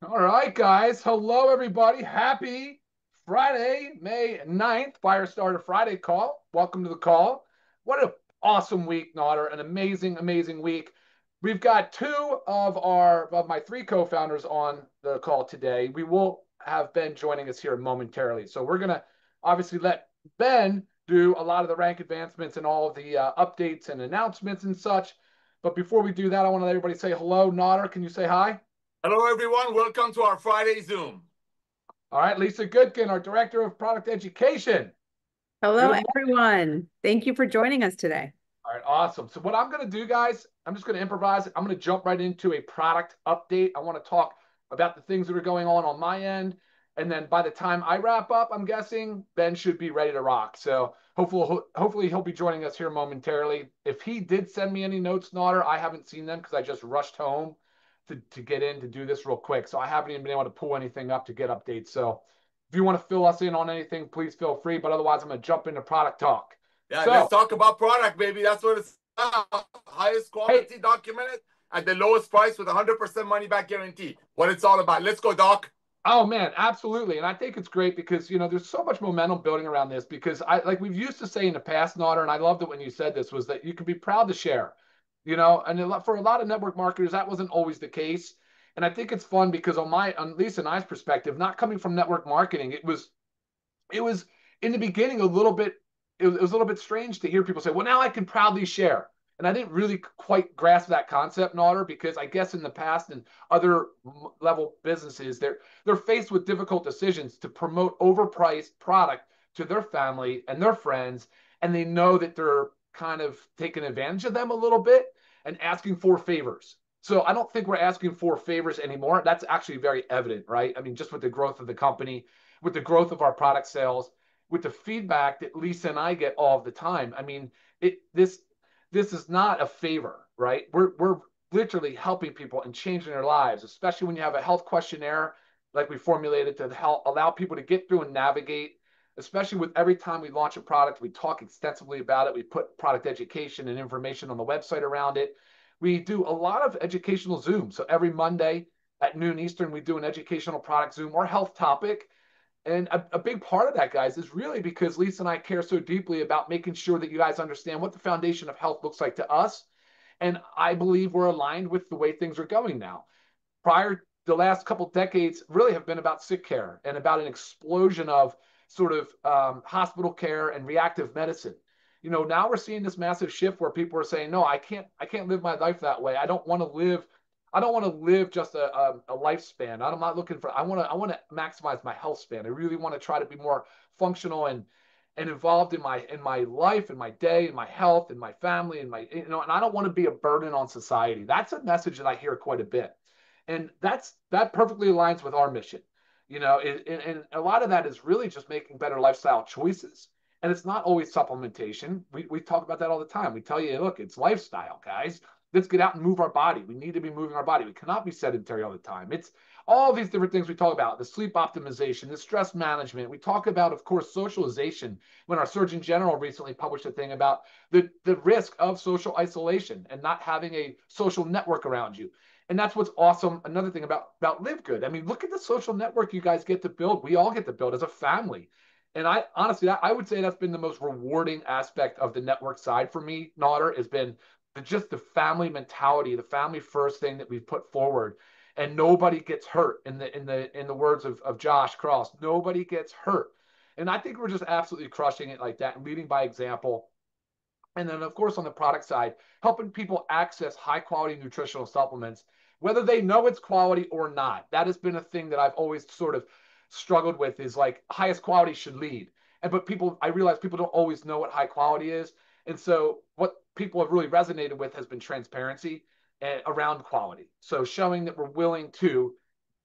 All right, guys. Hello, everybody. Happy Friday, May 9th, Firestarter Friday call. Welcome to the call. What an awesome week, Nodder. An amazing, amazing week. We've got two of my three co-founders on the call today. We will have Ben joining us here momentarily. So we're gonna obviously let Ben do a lot of the rank advancements and all of the updates and announcements and such. But before we do that, I want to let everybody say hello. Nodder, can you say hi? Hello, everyone. Welcome to our Friday Zoom. All right, Lisa Goodkin, our Director of Product Education. Hello, Good morning. everyone. Thank you for joining us today. All right, awesome. So what I'm going to do, guys, I'm just going to improvise. I'm going to jump right into a product update. I want to talk about the things that are going on my end. And then by the time I wrap up, I'm guessing Ben should be ready to rock. So hopefully he'll be joining us here momentarily. If he did send me any notes, Nodder, I haven't seen them because I just rushed home to get in to do this real quick. So I haven't even been able to pull anything up to get updates. So if you want to fill us in on anything, please feel free. But otherwise, I'm going to jump into product talk. Yeah, let's So, talk about product, baby. That's what it's about. Highest hey, quality documented at the lowest price with 100% money back guarantee. What it's all about. Let's go, Doc. oh man, absolutely. And I think it's great because there's so much momentum building around this because I like we've used to say in the past, Nodder, and I loved it when you said this, was that you can be proud to share, and for a lot of network marketers, that wasn't always the case. And I think it's fun because on Lisa and I's perspective, not coming from network marketing, it was in the beginning a little bit it was a little bit strange to hear people say, well, now I can proudly share. And I didn't really quite grasp that concept, Nodder, because I guess in the past and other level businesses, they're faced with difficult decisions to promote overpriced product to their family and their friends, and they know that they're kind of taking advantage of them a little bit and asking for favors. So I don't think we're asking for favors anymore. That's actually very evident, right? I mean, just with the growth of the company, with the growth of our product sales, with the feedback that Lisa and I get all the time. I mean, it this is not a favor, right? We're literally helping people and changing their lives, especially when you have a health questionnaire like we formulated to help allow people to get through and navigate. Especially with every time we launch a product, we talk extensively about it. We put product education and information on the website around it. We do a lot of educational Zoom. So every Monday at noon Eastern, we do an educational product Zoom or health topic, and a big part of that, guys, is really because Lisa and I care so deeply about making sure that you guys understand what the foundation of health looks like to us. And I believe we're aligned with the way things are going now. Prior, the last couple of decades really have been about sick care and about an explosion of sort of hospital care and reactive medicine. Now we're seeing this massive shift where people are saying, no, I can't live my life that way. I don't want to live just a lifespan. I'm not looking for. I want to maximize my health span. I really want to try to be more functional and involved in my life, in my day, in my health, in my family, and and I don't want to be a burden on society. That's a message that I hear quite a bit, and that perfectly aligns with our mission. And a lot of that is really just making better lifestyle choices. And it's not always supplementation. We talk about that all the time. We tell you, look, it's lifestyle, guys. Let's get out and move our body. We need to be moving our body. We cannot be sedentary all the time. It's all these different things we talk about, the sleep optimization, the stress management. We talk about, of course, socialization. When our Surgeon General recently published a thing about the risk of social isolation and not having a social network around you. And that's what's awesome. Another thing about Live Good. I mean, look at the social network you guys get to build. We all get to build as a family. And I honestly, I would say that's been the most rewarding aspect of the network side for me, Nodder, has been just the family mentality, the family first thing that we've put forward. And nobody gets hurt in the words of Josh Cross. Nobody gets hurt. And I think we're just absolutely crushing it like that and leading by example. And then, of course, on the product side, helping people access high quality nutritional supplements, whether they know it's quality or not. That has been a thing that I've always sort of struggled with is like highest quality should lead. I realize people don't always know what high quality is. And so, what people have really resonated with has been transparency around quality. So, showing that we're willing to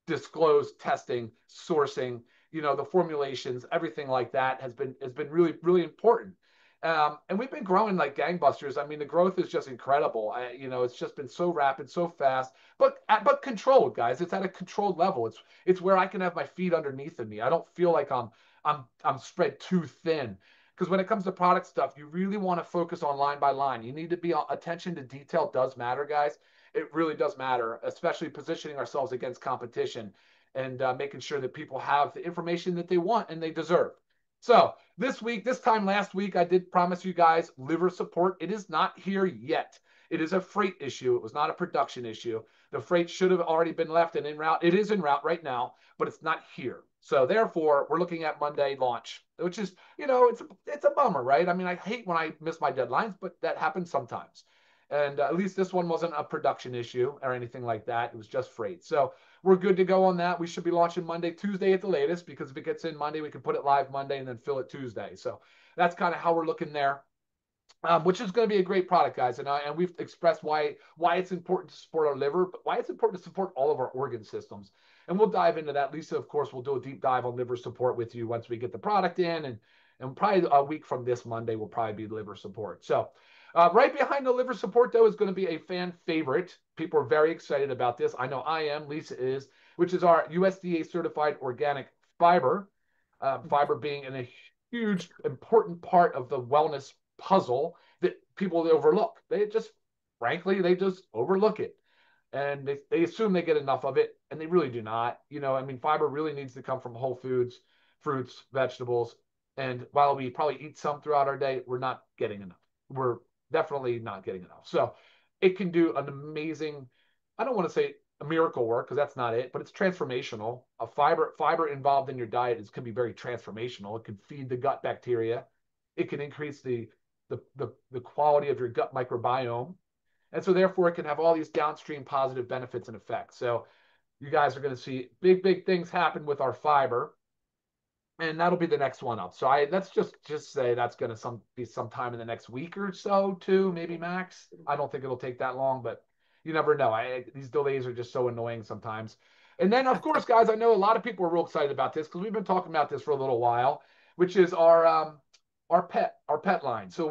disclose testing, sourcing, the formulations, everything like that has been really really important. And we've been growing like gangbusters. I mean, the growth is just incredible. It's just been so rapid, so fast, but controlled, guys. It's at a controlled level. It's where I can have my feet underneath of me. I don't feel like I'm spread too thin. Because when it comes to product stuff, you really want to focus on line by line. You need to be attention to detail does matter, guys. it really does matter, especially positioning ourselves against competition and making sure that people have the information that they want and they deserve. So this time last week, I did promise you guys liver support. It is not here yet. It is a freight issue. It was not a production issue. The freight should have already been left and en route. It is en route right now, but it's not here. So therefore, we're looking at Monday launch, which is, it's a bummer, right? I mean, I hate when I miss my deadlines, but that happens sometimes. And at least this one wasn't a production issue or anything like that. It was just freight. So we're good to go on that. We should be launching Monday, Tuesday at the latest, because if it gets in Monday, we can put it live Monday and then fill it Tuesday. So that's kind of how we're looking there. Which is going to be a great product, guys. And we've expressed why it's important to support our liver, but why it's important to support all of our organ systems. And we'll dive into that. Lisa, of course, will do a deep dive on liver support with you once we get the product in. And probably a week from this Monday will probably be liver support. So right behind the liver support, though, is going to be a fan favorite. People are very excited about this. I know I am. Lisa is, which is our USDA certified organic fiber. Fiber being a huge, important part of the wellness puzzle that people overlook. Frankly, they just overlook it. And they assume they get enough of it, and they really do not. Fiber really needs to come from whole foods, fruits, vegetables. And while we probably eat some throughout our day, we're not getting enough. We're definitely not getting enough. So it can do an amazing, I don't want to say a miracle work because that's not it, but it's transformational. A fiber involved in your diet can be very transformational. It can feed the gut bacteria. It can increase the quality of your gut microbiome. And so therefore it can have all these downstream positive benefits and effects. So you guys are going to see big things happen with our fiber. And that'll be the next one up. So let's just say that's going to be sometime in the next week or so, too, maybe max. I don't think it'll take that long, but you never know. These delays are just so annoying sometimes. And then, of course, guys, I know a lot of people are real excited about this because we've been talking about this for a little while, which is our pet line. So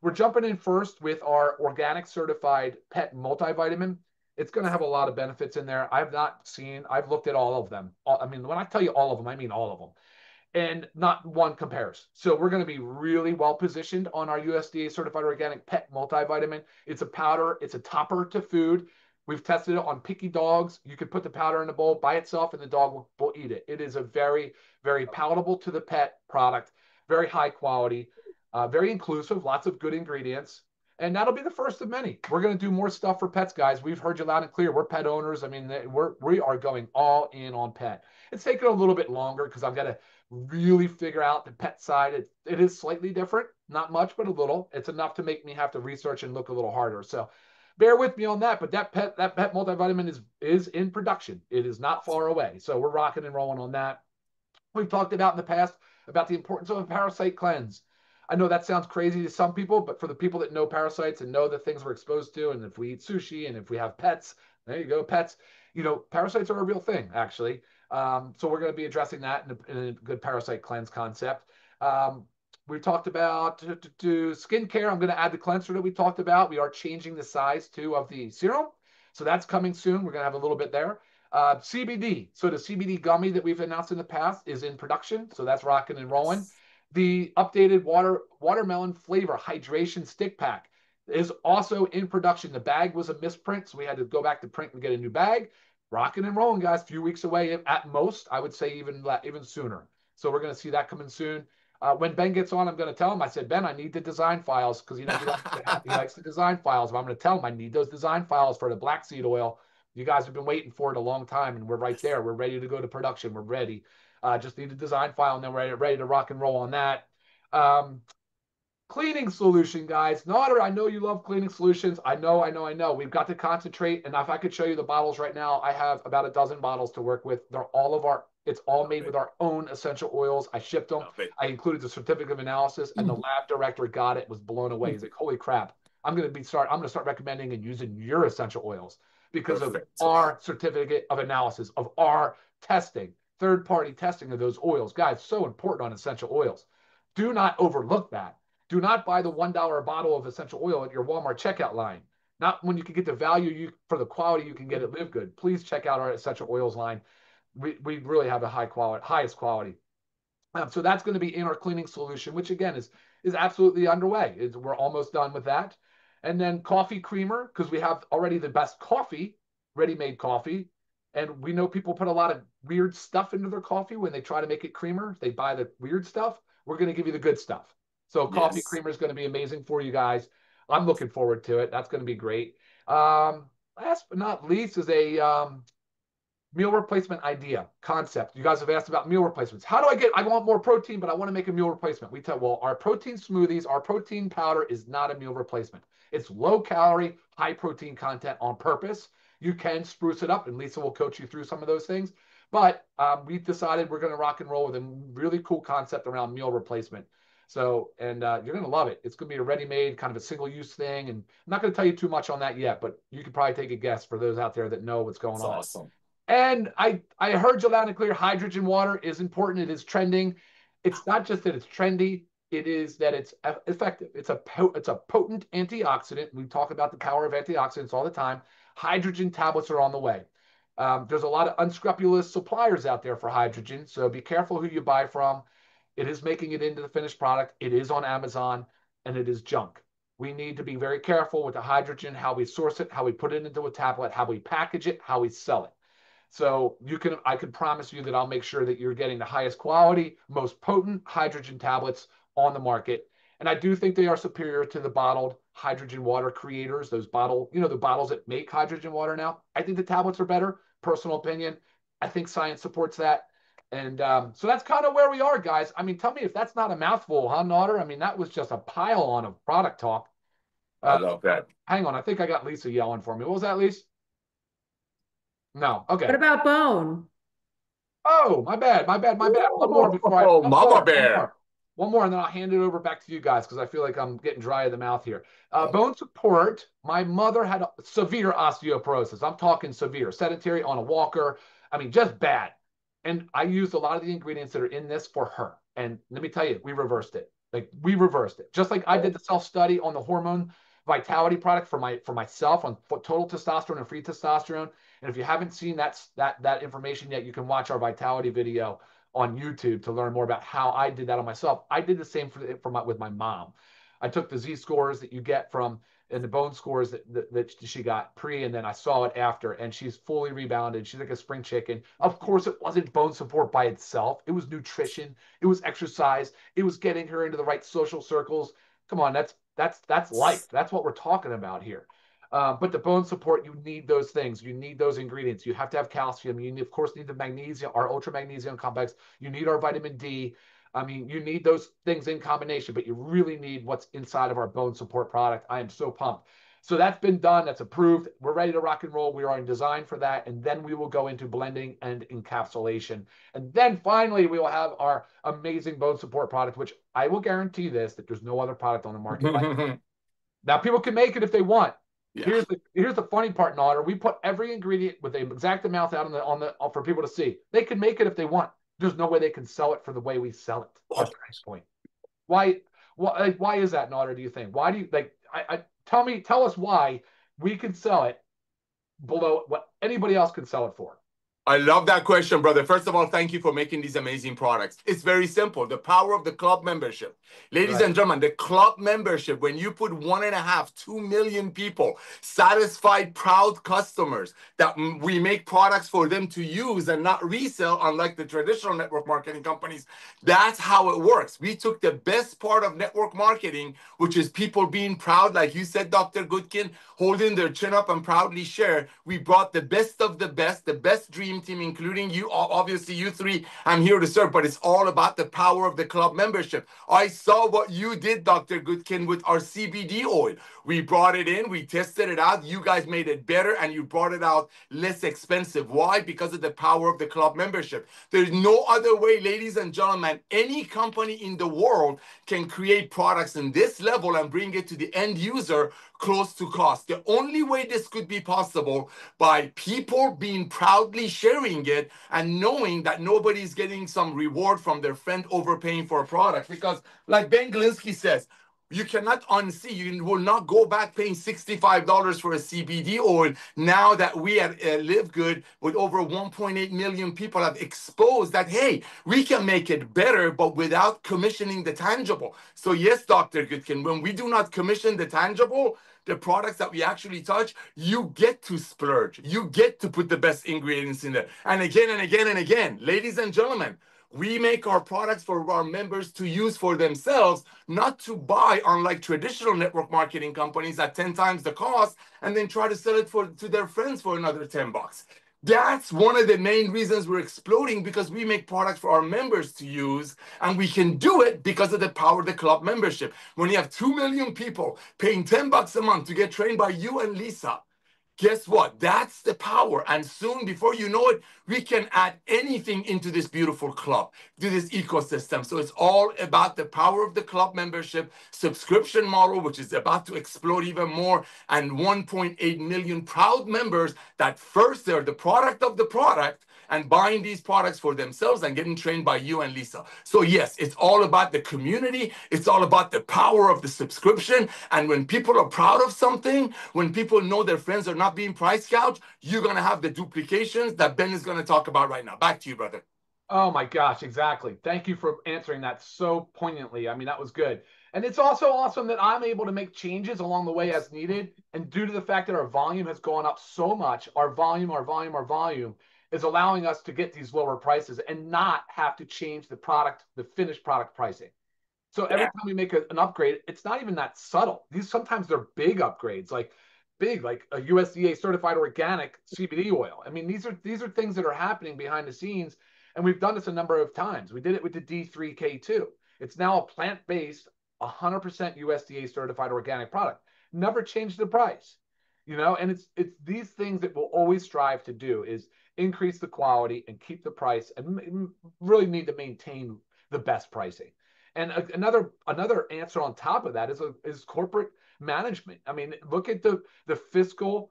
we're jumping in first with our organic certified pet multivitamin. It's going to have a lot of benefits in there. I've looked at all of them. When I tell you all of them, I mean all of them. And not one compares. So we're going to be really well positioned on our USDA certified organic pet multivitamin. It's a powder. It's a topper to food. We've tested it on picky dogs. You could put the powder in a bowl by itself and the dog will eat it. It is a very, very palatable to the pet product, very high quality, very inclusive, lots of good ingredients. And that'll be the first of many. We're going to do more stuff for pets, guys. We've heard you loud and clear. We're pet owners. We are going all in on pet. It's taken a little bit longer because I've got to really figure out the pet side. It is slightly different, not much, but a little. It's enough to make me have to research and look a little harder. So bear with me on that. But that pet multivitamin is in production. It is not far away. So we're rocking and rolling on that. We've talked about in the past about the importance of a parasite cleanse. I know that sounds crazy to some people, but for the people that know parasites and know the things we're exposed to, and if we eat sushi and if we have pets, there you go, pets, parasites are a real thing, actually. So we're going to be addressing that in a good parasite cleanse concept. We talked about to skincare. I'm going to add the cleanser that we talked about. We are changing the size, too, of the serum. So that's coming soon. We're going to have a little bit there. CBD. So the CBD gummy that we've announced in the past is in production. So that's rocking and rolling. The updated watermelon flavor hydration stick pack is also in production. The bag was a misprint, so we had to go back to print and get a new bag. Rocking and rolling, guys. A few weeks away at most. I would say even sooner. So we're going to see that coming soon. When Ben gets on, I'm going to tell him. I said, Ben, I need the design files because he likes the design files. But I'm going to tell him I need those design files for the black seed oil. You guys have been waiting for it a long time, and we're right there. We're ready to go to production. We're ready. Just need a design file, and then we're ready to rock and roll on that. Cleaning solution, guys. Nader, I know you love cleaning solutions. I know. We've got to concentrate, and if I could show you the bottles right now, I have about a dozen bottles to work with. It's all made with our own essential oils. I shipped them. I included the certificate of analysis, and the lab director got it, was blown away. He's like, holy crap. I'm going to start recommending and using your essential oils because of our certificate of analysis, of our testing. Third-party testing of those oils. Guys, so important on essential oils. Do not overlook that. Do not buy the $1 bottle of essential oil at your Walmart checkout line. Not when you can get the value for the quality you can get at Live Good. Please check out our essential oils line. We really have the highest quality. So that's going to be in our cleaning solution, which again is absolutely underway. We're almost done with that. And then coffee creamer, because we have already the best coffee, ready-made coffee. And we know people put a lot of weird stuff into their coffee when they try to make it creamer. They buy the weird stuff. We're going to give you the good stuff. So coffee Yes. creamer is going to be amazing for you guys. I'm looking forward to it. That's going to be great. Last but not least is a meal replacement idea concept. You guys have asked about meal replacements. How do I want more protein, but I want to make a meal replacement. We tell, well, our protein smoothies, our protein powder is not a meal replacement. It's low calorie, high protein content on purpose. You can spruce it up, and Lisa will coach you through some of those things. But we've decided we're going to rock and roll with a really cool concept around meal replacement. So, and you're going to love it. It's going to be a ready-made kind of a single-use thing. And I'm not going to tell you too much on that yet, but you can probably take a guess for those out there that know what's going That's on. awesome. And I heard you loud and clear. Hydrogen water is important. It is trending. It's not just that it's trendy. It is that it's effective. It's a potent antioxidant. We talk about the power of antioxidants all the time. Hydrogen tablets are on the way. There's a lot of unscrupulous suppliers out there for hydrogen, so be careful who you buy from. It is making it into the finished product. It is on Amazon, and it is junk. We need to be very careful with the hydrogen, how we source it, how we put it into a tablet, how we package it, how we sell it. So I can promise you that I'll make sure that you're getting the highest quality, most potent hydrogen tablets on the market. And I do think they are superior to the bottled hydrogen water creators, those the bottles that make hydrogen water now. I think the tablets are better, personal opinion. I think science supports that. And so that's kind of where we are, guys. I mean, tell me if that's not a mouthful, huh, Naughter? I mean, that was just a pile on of product talk. I love that. Hang on. I think I got Lisa yelling for me. What was that, Lisa? No. Okay. What about bone? Oh, my bad. One more before Oh, Mama Bear. One more, and then I'll hand it over back to you guys because I feel like I'm getting dry in the mouth here. Bone support. My mother had severe osteoporosis. I'm talking severe, sedentary, on a walker. I mean, just bad. And I used a lot of the ingredients that are in this for her. And let me tell you, we reversed it. Like we reversed it. Just like I did the self-study on the hormone vitality product for myself on total testosterone and free testosterone. And if you haven't seen that information yet, you can watch our vitality video on YouTube to learn more about how I did that on myself. I did the same with my mom. I took the Z scores that you get from and the bone scores that she got pre, and then I saw it after, and she's fully rebounded. She's like a spring chicken. Of course, it wasn't bone support by itself. It was nutrition. It was exercise. It was getting her into the right social circles. Come on, that's life. That's what we're talking about here. But the bone support, you need those things. You need those ingredients. You have to have calcium. You, of course, need the magnesium, our ultra magnesium complex. You need our vitamin D. I mean, you need those things in combination, but you really need what's inside of our bone support product. I am so pumped. So that's been done. That's approved. We're ready to rock and roll. We are in design for that. And then we will go into blending and encapsulation. And then finally, we will have our amazing bone support product, which I will guarantee this, that there's no other product on the market like it. Now, people can make it if they want. Yeah. Here's the funny part, Naughter. We put every ingredient with the exact amount out for people to see. They can make it if they want. There's no way they can sell it for the way we sell it. At price point. Why is that, Naughter? Do you think? Why do you like? Tell us why we can sell it below what anybody else can sell it for. I love that question, brother. First of all, thank you for making these amazing products. It's very simple. The power of the club membership. Ladies and gentlemen, the club membership, when you put 1.5, 2 million people, satisfied, proud customers, that we make products for them to use and not resell, unlike the traditional network marketing companies, that's how it works. We took the best part of network marketing, which is people being proud, like you said, Dr. Goodkin, holding their chin up and proudly share. We brought the best of the best dream team, including you, obviously you three. I'm here to serve, but it's all about the power of the club membership. I saw what you did, Dr. Goodkin, with our CBD oil. We brought it in, we tested it out. You guys made it better, and you brought it out less expensive. Why? Because of the power of the club membership. There's no other way, ladies and gentlemen, any company in the world can create products in this level and bring it to the end user close to cost. The only way this could be possible by people being proudly sharing it and knowing that nobody's getting some reward from their friend overpaying for a product. Because like Ben Glinsky says, You cannot unsee. You will not go back paying $65 for a CBD oil now that we at Live Good, with over 1.8 million people, have exposed that, hey, we can make it better, but without commissioning the tangible. So yes, Dr. Goodkin, when we do not commission the tangible, the products that we actually touch, you get to splurge. You get to put the best ingredients in there. And again and again and again, ladies and gentlemen, we make our products for our members to use for themselves, not to buy, unlike traditional network marketing companies at 10 times the cost and then try to sell it to their friends for another 10 bucks. That's one of the main reasons we're exploding, because we make products for our members to use, and we can do it because of the power of the club membership. When you have 2 million people paying 10 bucks a month to get trained by you and Lisa, guess what? That's the power. And soon, before you know it, we can add anything into this beautiful club, to this ecosystem. So it's all about the power of the club membership subscription model, which is about to explode even more, and 1.8 million proud members that first they're the product of the product and buying these products for themselves and getting trained by you and Lisa. So yes, it's all about the community. It's all about the power of the subscription. And when people are proud of something, when people know their friends are not being price gouged, you're going to have the duplications that Ben is going to talk about right now. Back to you, brother. Oh my gosh, exactly. Thank you for answering that so poignantly. I mean, that was good. And it's also awesome that I'm able to make changes along the way as needed. And due to the fact that our volume has gone up so much, our volume is allowing us to get these lower prices and not have to change the product, the finished product pricing. So every time we make an upgrade, it's not even that subtle. Sometimes they're big upgrades, like a USDA certified organic CBD oil. I mean, these are things that are happening behind the scenes, and we've done this a number of times. We did it with the D3K2. It's now a plant-based, 100% USDA certified organic product. Never changed the price, and it's these things that we'll always strive to do, is increase the quality and keep the price, and really need to maintain the best pricing. And another answer on top of that is corporate management. I mean, look at the fiscal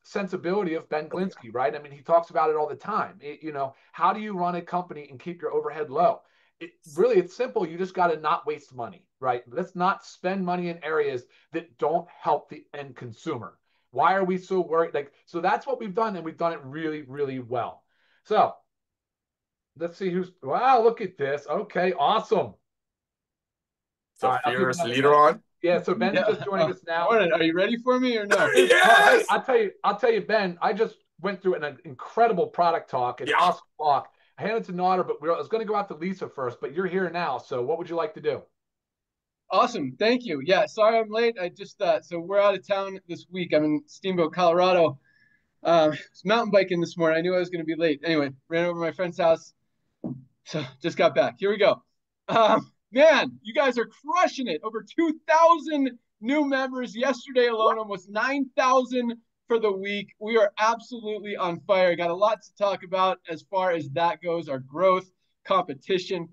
sensibility of Ben Glinsky, right? I mean, he talks about it all the time. How do you run a company and keep your overhead low? It's simple. You just got to not waste money, right? Let's not spend money in areas that don't help the end consumer. Why are we so worried? So that's what we've done, and we've done it really, really well. So let's see wow, look at this. Okay, awesome. So right, fierce leader on. Yeah, so Ben's just joining us now. Morning. Are you ready for me or no? Yes! Hey, I'll tell you, Ben, I just went through an incredible product talk. It's awesome talk. I handed it to Nader, but I was going to go out to Lisa first, but you're here now. So what would you like to do? Awesome. Thank you. Yeah, sorry I'm late. I just, so we're out of town this week. I'm in Steamboat, Colorado. Was mountain biking this morning. I knew I was going to be late. Anyway, ran over to my friend's house. So just got back. Here we go. Man, you guys are crushing it. Over 2,000 new members yesterday alone, almost 9,000 for the week. We are absolutely on fire. Got a lot to talk about as far as that goes. Our growth, competition,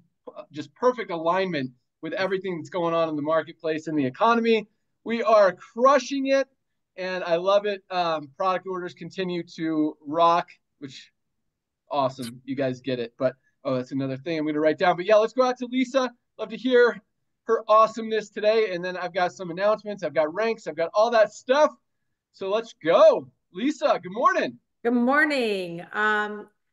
just perfect alignment with everything that's going on in the marketplace and the economy. We are crushing it, and I love it. Product orders continue to rock, which awesome. You guys get it. But, oh, that's another thing I'm going to write down. But, yeah, let's go out to Lisa. Love to hear her awesomeness today. And then I've got some announcements. I've got ranks. I've got all that stuff. So let's go. Lisa, good morning. Good morning.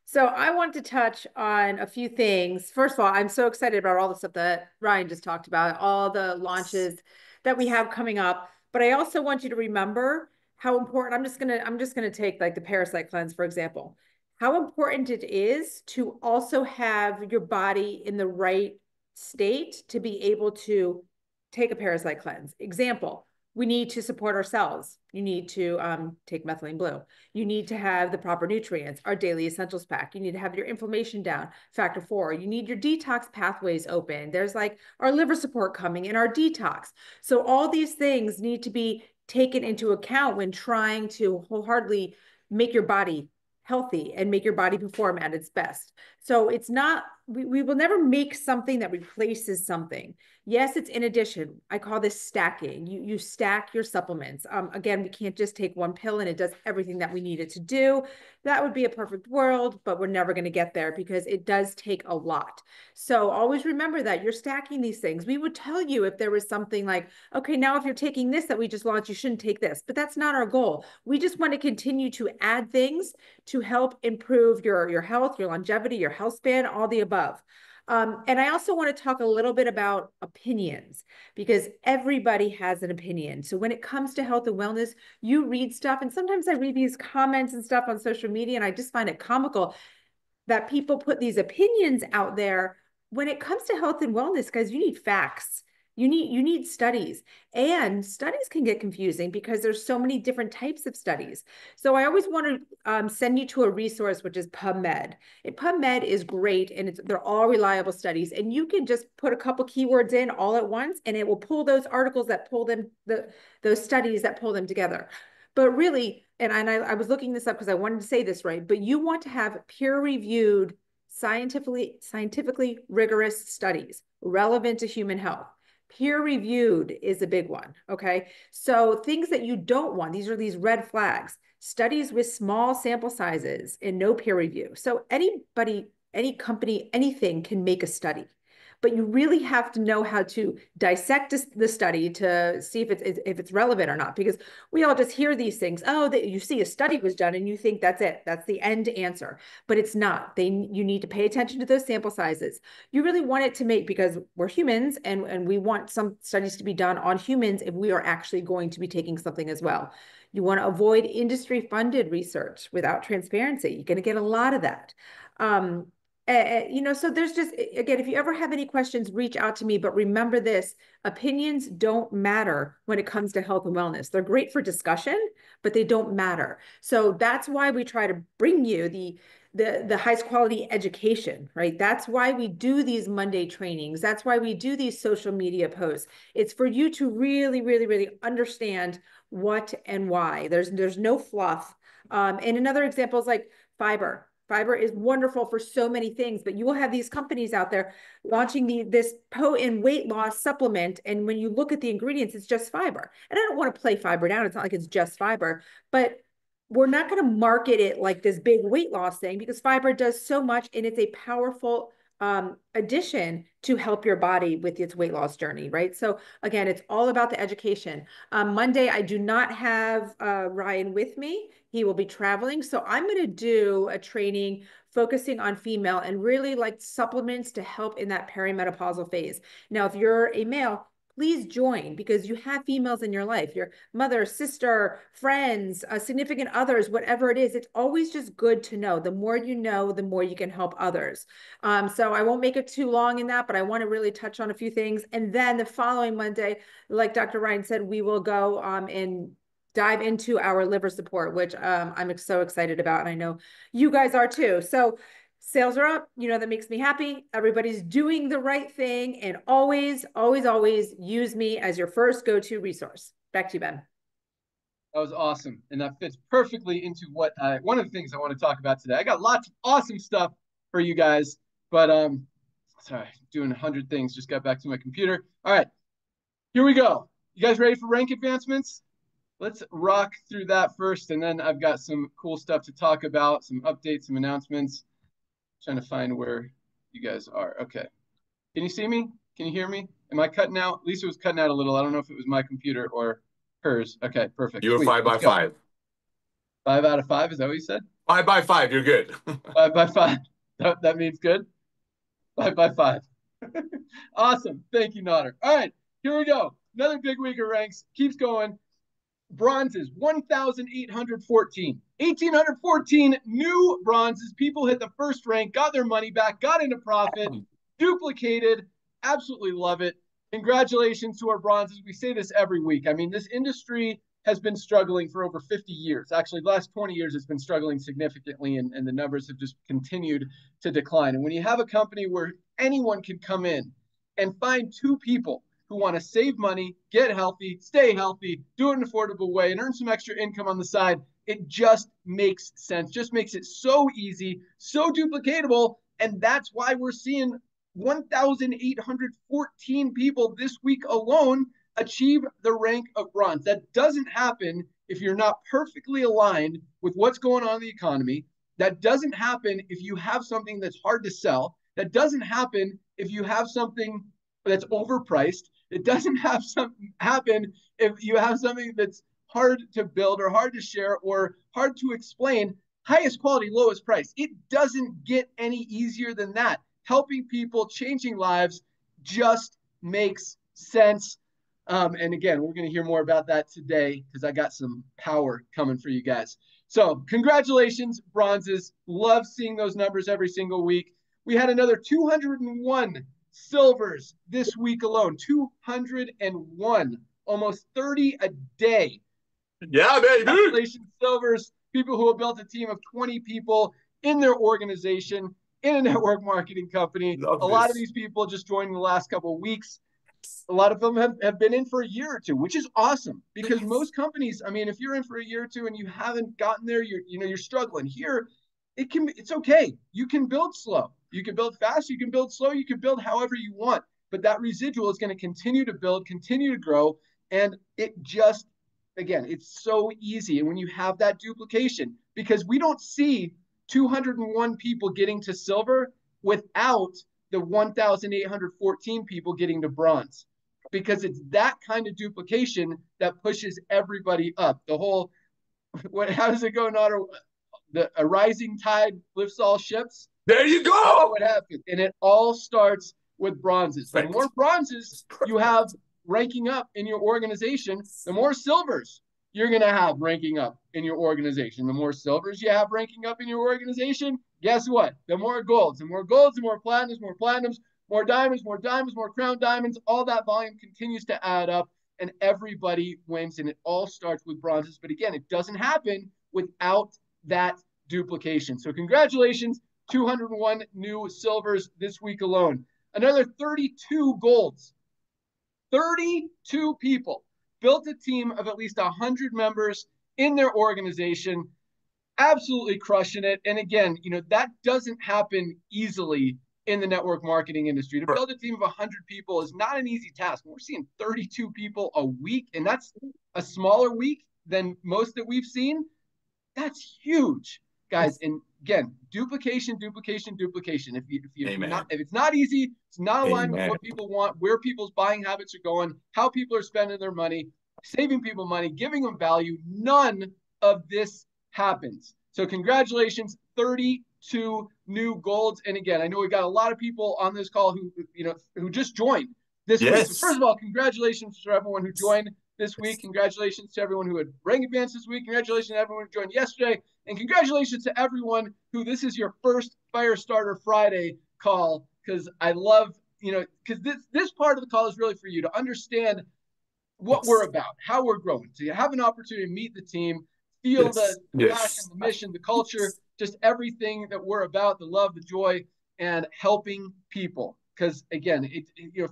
So I want to touch on a few things. First of all, I'm so excited about all the stuff that Ryan just talked about, all the launches that we have coming up. But I also want you to remember how important, I'm just gonna take like the Parasite Cleanse, for example, how important it is to also have your body in the right state to be able to take a Parasite Cleanse. Example, we need to support our cells. You need to take methylene blue. You need to have the proper nutrients, our daily essentials pack. You need to have your inflammation down, factor 4. You need your detox pathways open. There's like our liver support coming in our detox. So all these things need to be taken into account when trying to wholeheartedly make your body healthy and make your body perform at its best. So it's not we will never make something that replaces something. Yes, it's in addition. I call this stacking. You stack your supplements. Again, we can't just take one pill and it does everything that we need it to do. That would be a perfect world, but we're never going to get there because it does take a lot. So always remember that you're stacking these things. We would tell you if there was something like, okay, now if you're taking this that we just launched, you shouldn't take this, but that's not our goal. We just want to continue to add things to help improve your health, your longevity, your health span, all the above. And I also want to talk a little bit about opinions because everybody has an opinion. So when it comes to health and wellness, you read stuff, and sometimes I read these comments and stuff on social media, and I just find it comical that people put these opinions out there. When it comes to health and wellness, guys, you need facts. You need studies, and studies can get confusing because there's so many different types of studies. So I always want to send you to a resource, which is PubMed. And PubMed is great, and they're all reliable studies. And you can just put a couple keywords in all at once, and it will pull those articles that pull them, those studies that pull them together. But really, and I was looking this up because I wanted to say this right, but you want to have peer-reviewed, scientifically rigorous studies relevant to human health. Peer-reviewed is a big one, okay? So things that you don't want, these are these red flags. Studies with small sample sizes and no peer review. So anybody, any company, anything can make a study, but you really have to know how to dissect the study to see if it's relevant or not, because we all just hear these things. Oh, you see a study was done and you think that's it. That's the end answer, but it's not. You need to pay attention to those sample sizes. You really want it to make, because we're humans and we want some studies to be done on humans if we are actually going to be taking something as well. You want to avoid industry-funded research without transparency. You're going to get a lot of that. So there's just, again, if you ever have any questions, reach out to me. But remember this, opinions don't matter when it comes to health and wellness. They're great for discussion, but they don't matter. So that's why we try to bring you the highest quality education, right? That's why we do these Monday trainings. That's why we do these social media posts. It's for you to really, really, really understand what and why. There's no fluff. And another example is like fiber. Fiber is wonderful for so many things, but you will have these companies out there launching this potent weight loss supplement. And when you look at the ingredients, it's just fiber. And I don't want to play fiber down. It's not like it's just fiber, but we're not going to market it like this big weight loss thing, because fiber does so much and it's a powerful addition to help your body with its weight loss journey, right? So again, it's all about the education. Monday, I do not have Ryan with me. He will be traveling. So I'm going to do a training focusing on female and really like supplements to help in that perimenopausal phase. Now, if you're a male, please join, because you have females in your life, your mother, sister, friends, significant others, whatever it is. It's always just good to know. The more you know, the more you can help others. So I won't make it too long in that, but I want to really touch on a few things. And then the following Monday, like Dr. Ryan said, we will go and dive into our liver support, which I'm so excited about. And I know you guys are too. So sales are up, that makes me happy. Everybody's doing the right thing, and always, always, always use me as your first go-to resource. Back to you, Ben. That was awesome. And that fits perfectly into what one of the things I want to talk about today. I got lots of awesome stuff for you guys, but sorry, doing 100 things. Just got back to my computer. All right, here we go. You guys ready for rank advancements? Let's rock through that first, and then I've got some cool stuff to talk about, some updates, some announcements. Trying to find where you guys are. Okay. Can you see me? Can you hear me? Am I cutting out? Lisa was cutting out a little. I don't know if it was my computer or hers. Okay, perfect. You were 5 by 5. 5 out of 5, is that what you said? 5 by 5, you're good. 5 by 5. That means good? 5 by 5. Awesome. Thank you, Nodder. All right, here we go. Another big week of ranks. Keeps going. Bronzes, 1,814. 1,814 new bronzes. People hit the first rank, got their money back, got into profit, duplicated. Absolutely love it. Congratulations to our bronzes. We say this every week. I mean, this industry has been struggling for over 50 years. Actually, the last 20 years, it's been struggling significantly, and the numbers have just continued to decline. And when you have a company where anyone can come in and find two people who want to save money, get healthy, stay healthy, do it in an affordable way, and earn some extra income on the side, it just makes sense. Just makes it so easy, so duplicatable, And that's why we're seeing 1,814 people this week alone achieve the rank of bronze. That doesn't happen if you're not perfectly aligned with what's going on in the economy. That doesn't happen if you have something that's hard to sell. That doesn't happen if you have something that's overpriced. It doesn't happen if you have something that's hard to build or hard to share or hard to explain. Highest quality, lowest price. It doesn't get any easier than that. Helping people, changing lives just makes sense. And again, we're going to hear more about that today because I got some power coming for you guys. So congratulations, bronzes. Love seeing those numbers every single week. We had another 201 silvers this week alone. 201, almost 30 a day. Yeah, baby. Congratulations, silvers. People who have built a team of 20 people in their organization, in a network marketing company. A lot of these people just joined in the last couple of weeks. A lot of them have been in for a year or two, which is awesome because most companies, I mean, if you're in for a year or two and you haven't gotten there, you're struggling. Here, it's okay. You can build slow. You can build fast. You can build slow. You can build however you want. But that residual is going to continue to build, continue to grow. And it just, again, it's so easy. And when you have that duplication, because we don't see 201 people getting to silver without the 1,814 people getting to bronze, because it's that kind of duplication that pushes everybody up. The whole, how does it go, Nader? A rising tide lifts all ships. There you go. That's what happens. And it all starts with bronzes. The more bronzes you have ranking up in your organization, the more silvers you're going to have ranking up in your organization. The more silvers you have ranking up in your organization, guess what? The more golds, the more platinums, more diamonds, more crown diamonds. All that volume continues to add up, and everybody wins, and it all starts with bronzes. But again, it doesn't happen without that duplication. So congratulations, 201 new silvers this week alone. Another 32 golds. 32 people built a team of at least 100 members in their organization, absolutely crushing it. And again, that doesn't happen easily in the network marketing industry. To build a team of 100 people is not an easy task. We're seeing 32 people a week, and that's a smaller week than most that we've seen. That's huge, guys. And again, duplication. If it's not easy, it's not aligned with what people want, where people's buying habits are going, how people are spending their money, saving people money, giving them value, none of this happens. So congratulations, 32 new golds. And again, I know we got a lot of people on this call who just joined this week. So first of all, congratulations to everyone who joined this week. Congratulations to everyone who had rank advance this week. Congratulations to everyone who joined yesterday. And congratulations to everyone who this is your first Firestarter Friday call, because I love, because this part of the call is really for you to understand what we're about, how we're growing. So you have an opportunity to meet the team, feel the passion, the mission, the culture, just everything that we're about, the love, the joy, and helping people. Because again,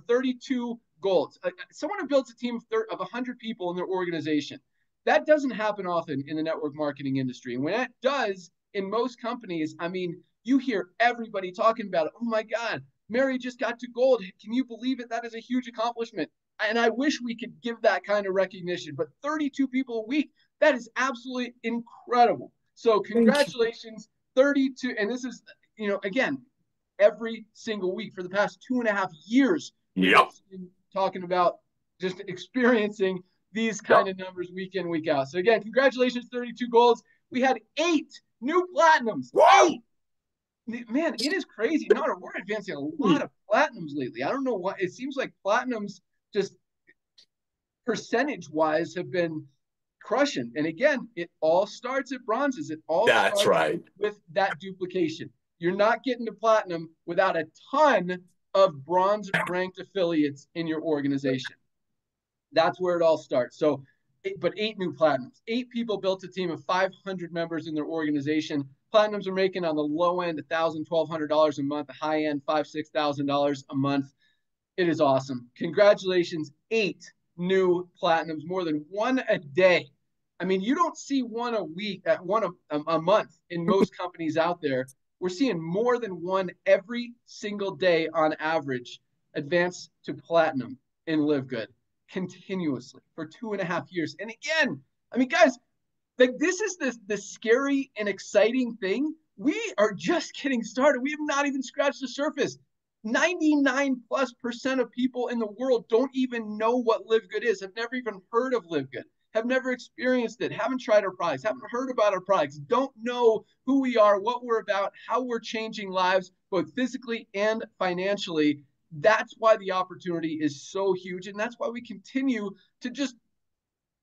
32 golds. Someone who builds a team of 100 people in their organization, that doesn't happen often in the network marketing industry. And when that does, in most companies, I mean, you hear everybody talking about it. Oh my God, Mary just got to gold. Can you believe it? That is a huge accomplishment. And I wish we could give that kind of recognition, but 32 people a week, that is absolutely incredible. So congratulations, 32. And this is, again, every single week for the past 2.5 years. Yep. Talking about just experiencing these kind of numbers week in, week out. So again, congratulations, 32 golds. We had 8 new platinums. Wow. 8. Man, it is crazy. We're advancing a lot of platinums lately. I don't know why. It seems like platinums just percentage-wise have been crushing. And again, it all starts at bronzes. It all starts with that duplication. You're not getting to platinum without a ton of bronze-ranked affiliates in your organization. That's where it all starts. So, but 8 new platinums. 8 people built a team of 500 members in their organization. Platinums are making on the low end $1,000, $1,200 a month, the high end $5,000, $6,000 a month. It is awesome. Congratulations, 8 new platinums, more than 1 a day. I mean, you don't see 1 a week, one a month in most companies out there. we're seeing more than one every single day on average advance to platinum in Live Good continuously for 2.5 years. And again, I mean, guys, like this is the scary and exciting thing. We are just getting started. We have not even scratched the surface. 99+% of people in the world don't even know what Live Good is, have never even heard of Live Good, have never experienced it, haven't tried our products, haven't heard about our products, don't know who we are, what we're about, how we're changing lives, both physically and financially. That's why the opportunity is so huge. And that's why we continue to just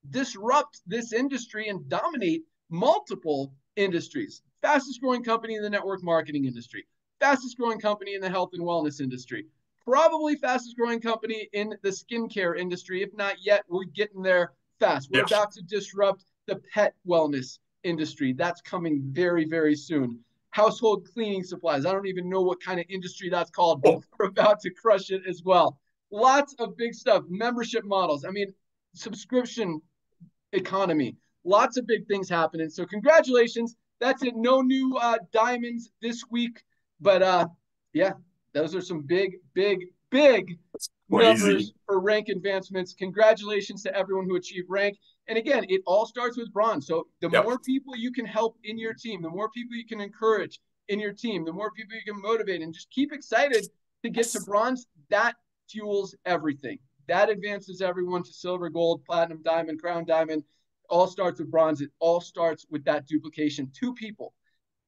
disrupt this industry and dominate multiple industries. Fastest growing company in the network marketing industry, fastest growing company in the health and wellness industry, probably fastest growing company in the skincare industry. If not yet, we're getting there fast. We're about to disrupt the pet wellness industry. That's coming very, very soon. Household cleaning supplies. I don't even know what kind of industry that's called, but we're about to crush it as well. Lots of big stuff. Membership models. I mean, subscription economy. Lots of big things happening. So congratulations. That's it. No new diamonds this week. But yeah, those are some big numbers for rank advancements. Congratulations to everyone who achieved rank. And again, it all starts with bronze. So the more people you can help in your team, the more people you can encourage in your team, the more people you can motivate and just keep excited to get to bronze, that fuels everything. That advances everyone to silver, gold, platinum, diamond, crown diamond. It all starts with bronze. It all starts with that duplication. 2 people.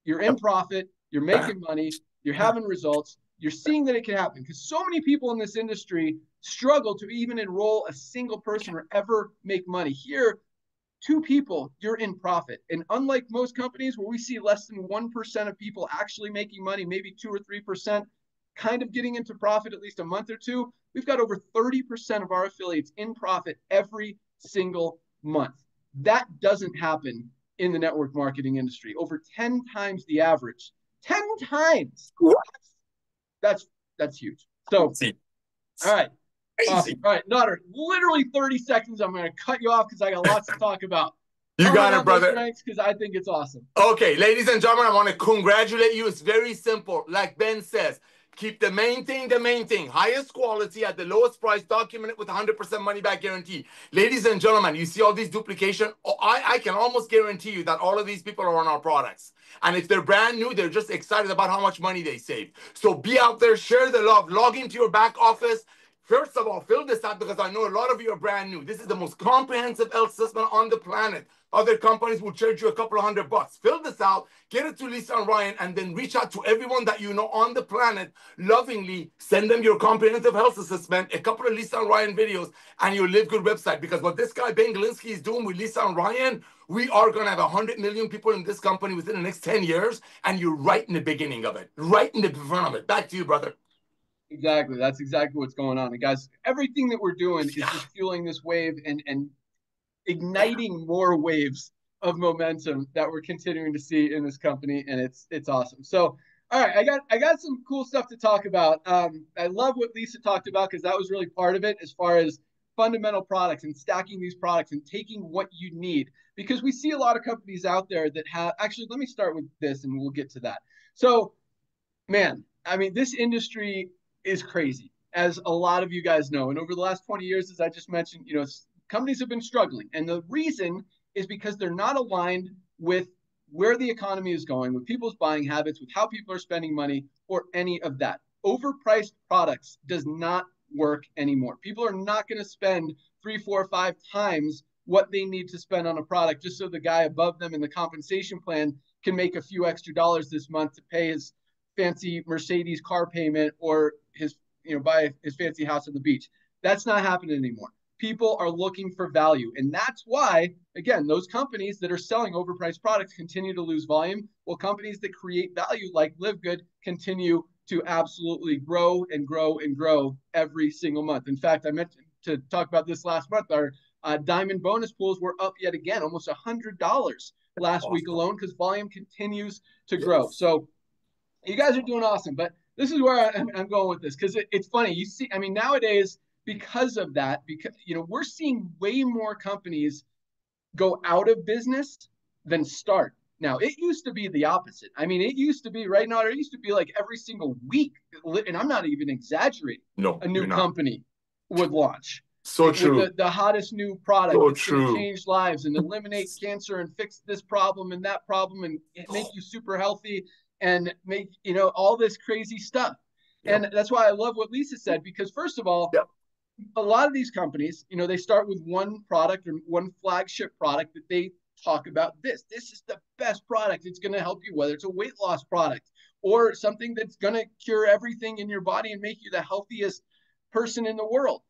You're in profit. You're making money. You're having results. You're seeing that it can happen because so many people in this industry struggle to even enroll a single person or ever make money. Here, 2 people, you're in profit. And unlike most companies where we see less than 1% of people actually making money, maybe 2 or 3%, kind of getting into profit at least a month or two, we've got over 30% of our affiliates in profit every single month. That doesn't happen in the network marketing industry. Over 10 times the average. 10 times. That's huge. So, all right. Awesome. All right, Nutter, literally 30 seconds. I'm going to cut you off because I got lots to talk about. You got it, brother. Because I think it's awesome. Okay, ladies and gentlemen, I want to congratulate you. It's very simple. Like Ben says, keep the main thing. Highest quality at the lowest price, documented with 100% money back guarantee. Ladies and gentlemen, you see all these duplication. I can almost guarantee you that all of these people are on our products. And if they're brand new, they're just excited about how much money they saved. So be out there, share the love, log into your back office. First of all, fill this out because I know a lot of you are brand new. This is the most comprehensive health system on the planet. Other companies will charge you a couple of $100. Fill this out, get it to Lisa and Ryan, and then reach out to everyone that you know on the planet. Lovingly send them your comprehensive health assessment, a couple of Lisa and Ryan videos, and your Live Good website. Because what this guy, Ben Glinsky, is doing with Lisa and Ryan, we are going to have 100 million people in this company within the next 10 years, and you're right in the beginning of it, right in the front of it. Back to you, brother. Exactly. That's exactly what's going on. And guys, everything that we're doing is just fueling this wave and igniting more waves of momentum that we're continuing to see in this company. And it's awesome. So, all right, I got some cool stuff to talk about. I love what Lisa talked about because that was really part of it as far as fundamental products and stacking these products and taking what you need. Because we see a lot of companies out there that have, actually, let me start with this and we'll get to that. So, man, I mean, this industry is crazy, as a lot of you guys know. And over the last 20 years, as I just mentioned, you know, companies have been struggling. And the reason is because they're not aligned with where the economy is going, with people's buying habits, with how people are spending money, or any of that. Overpriced products does not work anymore. People are not going to spend 3, 4, 5 times what they need to spend on a product just so the guy above them in the compensation plan can make a few extra dollars this month to pay his fancy Mercedes car payment or his, you know, buy his fancy house on the beach. That's not happening anymore. People are looking for value. And that's why, again, those companies that are selling overpriced products continue to lose volume, while companies that create value like Live Good continue to absolutely grow and grow and grow every single month. In fact, I meant to talk about this last month. Our diamond bonus pools were up yet again, almost $100 last week alone, because volume continues to grow. So you guys are doing awesome. But this is where I'm going with this, because it's funny. You see, I mean, nowadays, because of that, because, you know, we're seeing way more companies go out of business than start. now. It used to be the opposite. I mean, it used to be right now, it used to be like every single week, and I'm not even exaggerating, No, a new you're not. company would launch So with true. the hottest new product So that's going to true. change lives and eliminate cancer and fix this problem and that problem and make you super healthy and make, you know, all this crazy stuff. Yep. And that's why I love what Lisa said, because first of all, Yep. a lot of these companies, you know, they start with one product or one flagship product that they talk about. This is the best product. It's going to help you, whether it's a weight loss product or something that's going to cure everything in your body and make you the healthiest person in the world.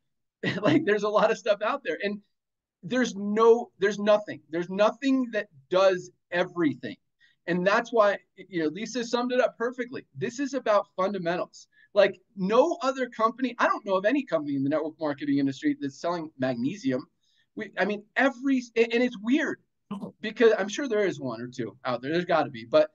Like, there's a lot of stuff out there, and there's nothing that does everything. And that's why, you know, Lisa summed it up perfectly. This is about fundamentals. Like, no other company, I don't know of any company in the network marketing industry that's selling magnesium. And it's weird because I'm sure there is one or two out there. There's got to be, but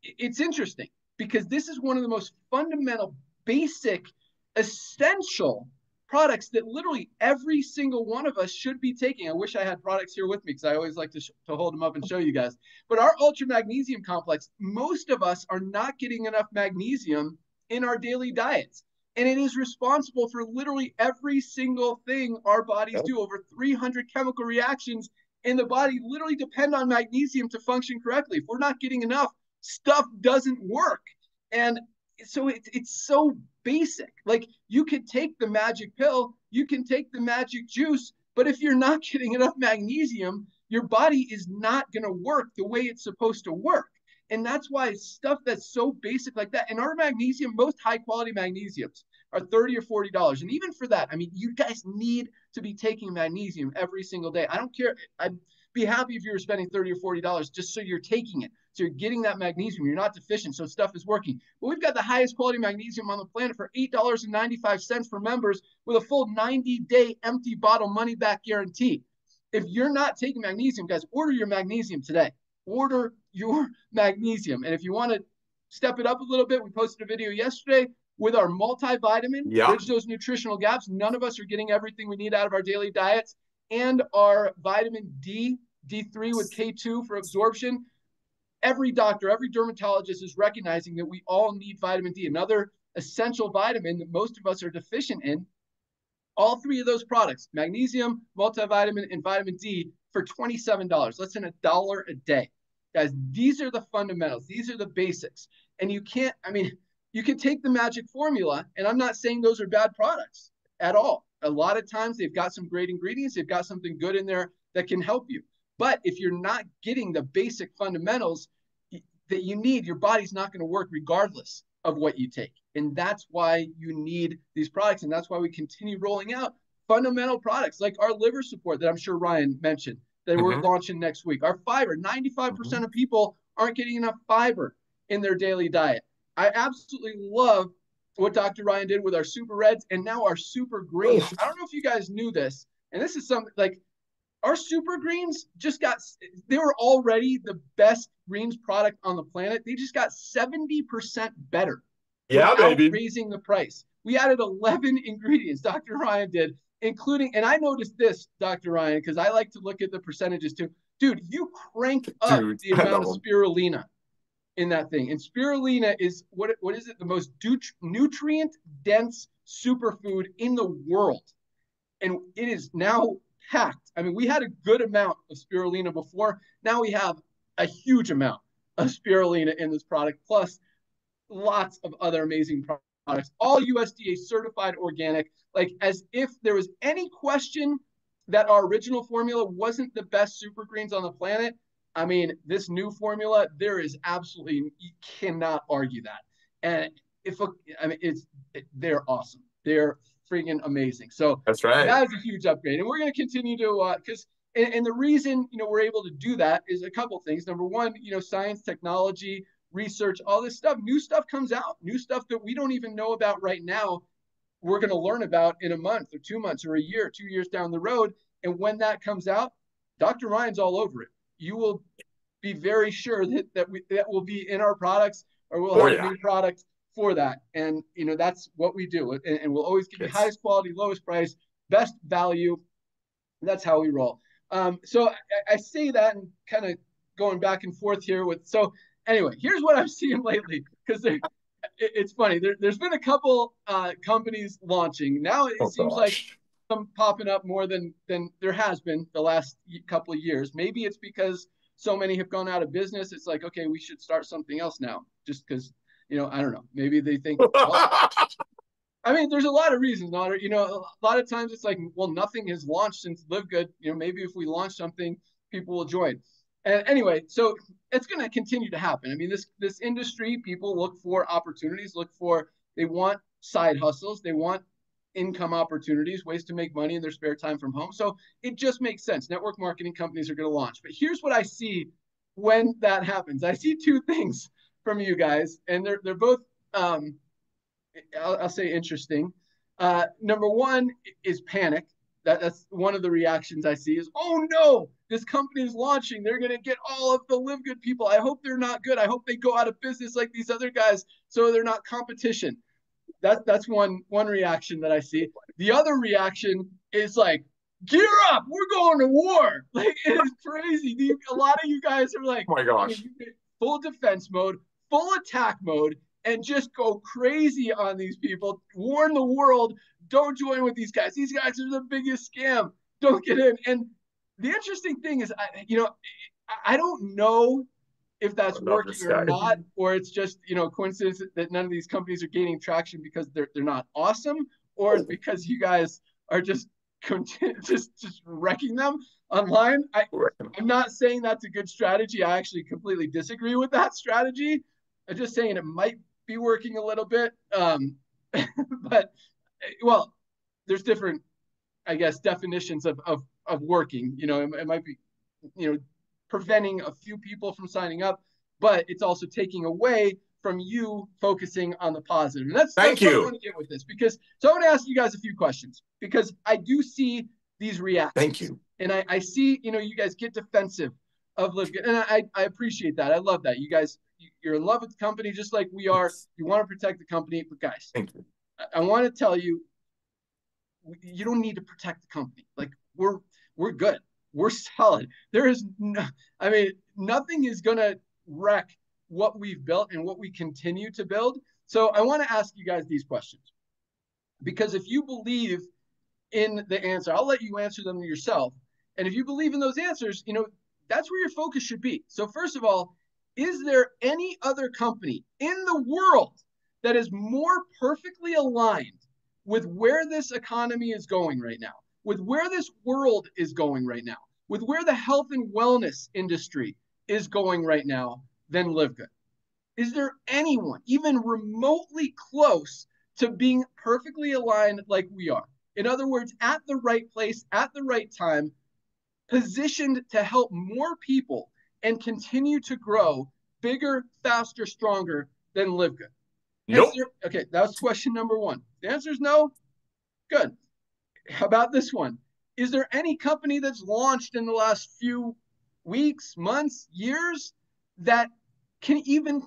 it's interesting because this is one of the most fundamental, basic, essential products that literally every single one of us should be taking. I wish I had products here with me because I always like to hold them up and show you guys. But our Ultra Magnesium Complex, most of us are not getting enough magnesium in our daily diets. And it is responsible for literally every single thing our bodies do. Over 300 chemical reactions in the body literally depend on magnesium to function correctly. If we're not getting enough, stuff doesn't work. And so it's so basic. Like, you can take the magic pill, you can take the magic juice, but if you're not getting enough magnesium, your body is not going to work the way it's supposed to work. And that's why stuff that's so basic like that. And our magnesium, most high quality magnesiums are $30 or $40. And even for that, I mean, you guys need to be taking magnesium every single day. I don't care. I'd be happy if you were spending $30 or $40 just so you're taking it. So you're getting that magnesium. You're not deficient. So stuff is working. But we've got the highest quality magnesium on the planet for $8.95 for members with a full 90-day empty bottle money back guarantee. If you're not taking magnesium, guys, order your magnesium today. Order your magnesium. And if you want to step it up a little bit, we posted a video yesterday with our multivitamin, bridge those nutritional gaps. None of us are getting everything we need out of our daily diets. And our vitamin D, D3 with K2 for absorption. Every doctor, every dermatologist is recognizing that we all need vitamin D, another essential vitamin that most of us are deficient in. All three of those products, magnesium, multivitamin, and vitamin D, for $27, less than $1 a day. Guys, these are the fundamentals. These are the basics. And you can take the magic formula, and I'm not saying those are bad products at all. A lot of times they've got some great ingredients. They've got something good in there that can help you. But if you're not getting the basic fundamentals that you need, your body's not going to work regardless of what you take. And that's why you need these products. And that's why we continue rolling out fundamental products like our liver support that I'm sure Ryan mentioned that we're launching next week. Our fiber, 95% of people aren't getting enough fiber in their daily diet. I absolutely love what Dr. Ryan did with our Super Reds and now our Super Greens. I don't know if you guys knew this, and this is something like our Super Greens they were already the best greens product on the planet. They just got 70% better without raising the price. We added 11 ingredients, Dr. Ryan did, including, and I noticed this, Dr. Ryan, because I like to look at the percentages too. Dude, you crank up the amount of spirulina in that thing. And spirulina is, what is it? The most nutrient-dense superfood in the world. And it is now packed. I mean, we had a good amount of spirulina before. Now we have a huge amount of spirulina in this product, plus lots of other amazing products, all USDA certified organic, like as if there was any question that our original formula wasn't the best super greens on the planet. I mean, this new formula, there is absolutely, you cannot argue that. And they're awesome. They're freaking amazing. So that's right. That is a huge upgrade. And we're going to continue to, and the reason, we're able to do that is a couple things. Number one, science, technology, research, all this stuff, new stuff comes out, new stuff that we don't even know about right now. We're going to learn about in a month or 2 months or a year, 2 years down the road. And when that comes out, Dr. Ryan's all over it. You will be very sure that will be in our products, or we'll have a new product for that. And, that's what we do. And we'll always give you highest quality, lowest price, best value. That's how we roll. So I say that and kind of going back and forth here with. So anyway, here's what I'm seeing lately, because it's funny. There's been a couple companies launching. Now it seems like some popping up more than there has been the last couple of years. Maybe it's because so many have gone out of business. It's like, okay, we should start something else now, just because, I don't know. Maybe they think, well, I mean, there's a lot of reasons, a lot of times it's like, well, nothing has launched since Live Good. Maybe if we launch something, people will join. And anyway, so it's going to continue to happen. I mean, this industry, people look for opportunities, they want side hustles, they want income opportunities, ways to make money in their spare time from home. So it just makes sense. Network marketing companies are going to launch. But here's what I see when that happens. I see two things from you guys, and they're both, I'll say, interesting. Number one is panic. That's one of the reactions I see is, oh no, this company is launching. They're going to get all of the Live Good people. I hope they're not good. I hope they go out of business like these other guys so they're not competition. That's one reaction that I see. The other reaction is like, gear up, we're going to war. Like, it is crazy. A lot of you guys are like, oh my gosh, full defense mode, full attack mode, and just go crazy on these people. Warn the world, don't join with these guys. These guys are the biggest scam. Don't get in. And the interesting thing is, I don't know if that's working or not, or it's just, coincidence that none of these companies are gaining traction because they're not awesome, or it's because you guys are just wrecking them online. I'm not saying that's a good strategy. I actually completely disagree with that strategy. I'm just saying it might be working a little bit. But, well, there's different, I guess, definitions of working. It might be, preventing a few people from signing up, but it's also taking away from you focusing on the positive. And that's what I want to get with this, because so I want to ask you guys a few questions, because I do see these reactions. Thank you. And I see, you guys get defensive of Live Good, and I appreciate that. I love that. You guys, you're in love with the company just like we are. You want to protect the company, but guys, thank you. I want to tell you, you don't need to protect the company. Like, we're good. We're solid. There is nothing is going to wreck what we've built and what we continue to build. So I want to ask you guys these questions, because if you believe in the answer, I'll let you answer them yourself. And if you believe in those answers, that's where your focus should be. So first of all, is there any other company in the world that is more perfectly aligned with where this economy is going right now, with where this world is going right now, with where the health and wellness industry is going right now than Live Good? Is there anyone even remotely close to being perfectly aligned like we are? In other words, at the right place, at the right time, positioned to help more people and continue to grow bigger, faster, stronger than Live Good? Nope. Okay, that was question number one. The answer is no. Good. How about this one? Is there any company that's launched in the last few weeks, months, years that can even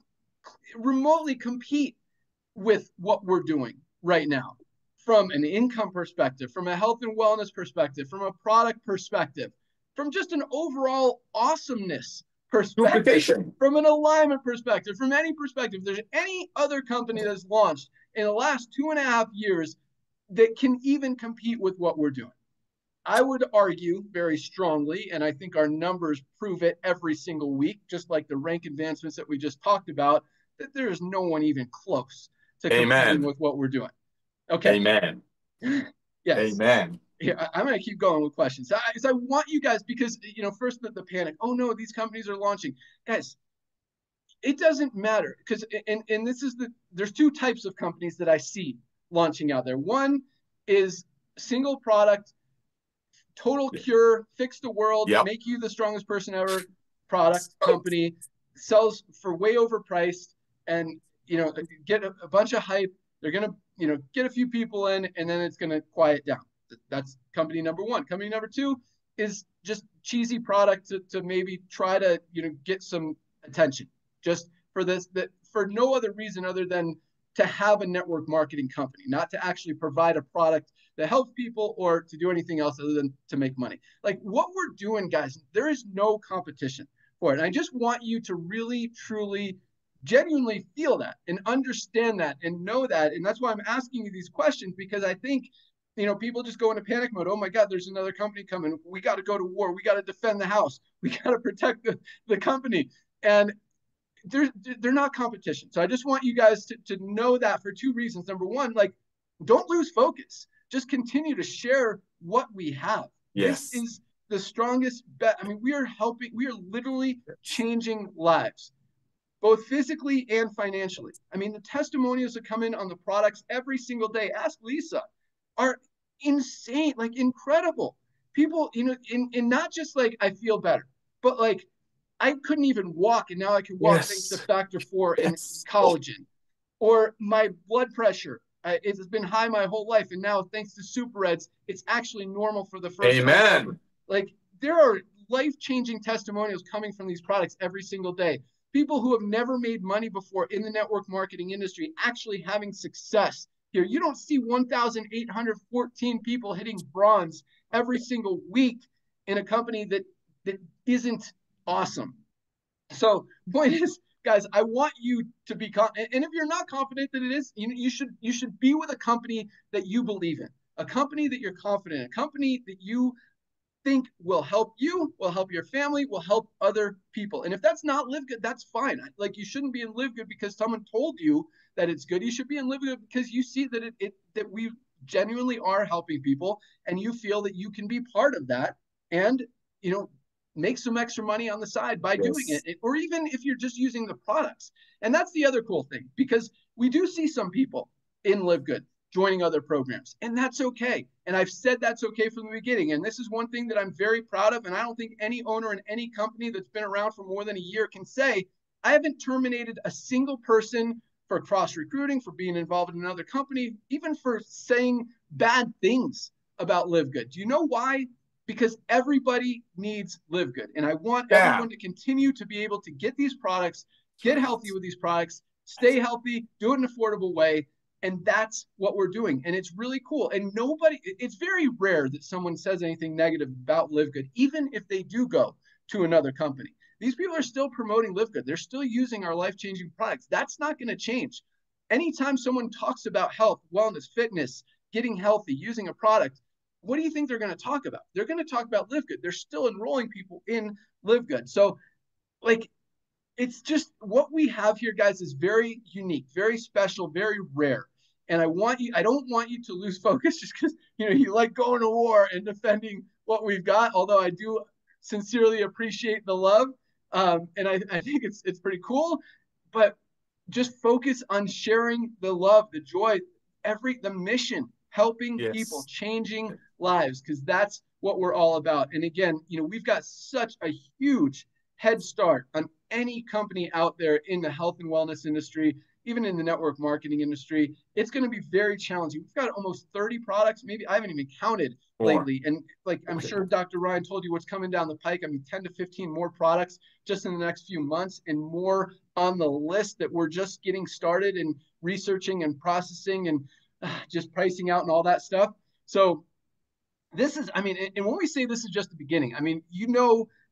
remotely compete with what we're doing right now, from an income perspective, from a health and wellness perspective, from a product perspective, from just an overall awesomeness perspective, from an alignment perspective, from any perspective? If there's any other company that's launched in the last 2.5 years that can even compete with what we're doing, I would argue very strongly, and I think our numbers prove it every single week, just like the rank advancements that we just talked about, that there is no one even close to competing with what we're doing. Okay. Amen. Yes. Amen. Yeah, I'm going to keep going with questions. I want you guys, because, first the panic. Oh no, these companies are launching. Guys, it doesn't matter, because, and this is there's two types of companies that I see launching out there. One is single product, total cure, fix the world, make you the strongest person ever product company, sells for way overpriced, and get a bunch of hype. They're gonna get a few people in, and then it's gonna quiet down. That's company number one. Company number two is just cheesy product to maybe try to get some attention, just for this, that for no other reason other than to have a network marketing company, not to actually provide a product that helps people or to do anything else other than to make money. Like what we're doing, guys, there is no competition for it. And I just want you to really, truly, genuinely feel that and understand that and know that. And that's why I'm asking you these questions, because I think, people just go into panic mode. Oh my God, there's another company coming. We got to go to war. We got to defend the house. We got to protect the company. And they're not competition. So I just want you guys to know that for two reasons. Number one, like, don't lose focus. Just continue to share what we have. Yes. This is the strongest bet. I mean, we are literally changing lives, both physically and financially. I mean, the testimonials that come in on the products every single day, ask Lisa, are insane, like incredible. People, in not just like, I feel better, but like, I couldn't even walk, and now I can walk thanks to Factor 4 and collagen. Or my blood pressure, it has been high my whole life, and now thanks to Super Reds, it's actually normal for the first time ever. Like, there are life-changing testimonials coming from these products every single day. People who have never made money before in the network marketing industry actually having success here. You don't see 1,814 people hitting bronze every single week in a company that isn't awesome. So point is, guys, I want you to be and if you're not confident that it is, you should be with a company that you believe in, a company that you're confident in, a company that you think will help you, will help your family, will help other people. And if that's not Live Good, that's fine. Like, you shouldn't be in Live Good because someone told you that it's good. You should be in Live Good because you see that that we genuinely are helping people, and you feel that you can be part of that, and make some extra money on the side by doing it, or even if you're just using the products. And that's the other cool thing, because we do see some people in Live Good joining other programs, and that's okay. And I've said that's okay from the beginning. And this is one thing that I'm very proud of, and I don't think any owner in any company that's been around for more than a year can say, I haven't terminated a single person for cross recruiting, for being involved in another company, even for saying bad things about Live Good. Do you know why? Because everybody needs Live Good. And I want everyone to continue to be able to get these products, get healthy with these products, stay healthy, do it in an affordable way. And that's what we're doing. And it's really cool. And it's very rare that someone says anything negative about Live Good, even if they do go to another company. These people are still promoting Live Good. They're still using our life-changing products. That's not going to change. Anytime someone talks about health, wellness, fitness, getting healthy, using a product, what do you think they're going to talk about? They're going to talk about Live Good. They're still enrolling people in Live Good. So, like, it's just what we have here, guys, is very unique, very special, very rare. And I don't want you to lose focus just because, you like going to war and defending what we've got, although I do sincerely appreciate the love. And I think it's pretty cool, but just focus on sharing the love, the joy, the mission, helping people, changing lives, because that's what we're all about. And again, we've got such a huge head start on any company out there in the health and wellness industry, even in the network marketing industry. It's going to be very challenging. We've got almost 30 products. Maybe I haven't even counted lately. And I'm sure Dr. Ryan told you what's coming down the pike. I mean, 10 to 15 more products just in the next few months, and more on the list that we're just getting started and researching and processing and just pricing out and all that stuff. So this is, and when we say this is just the beginning,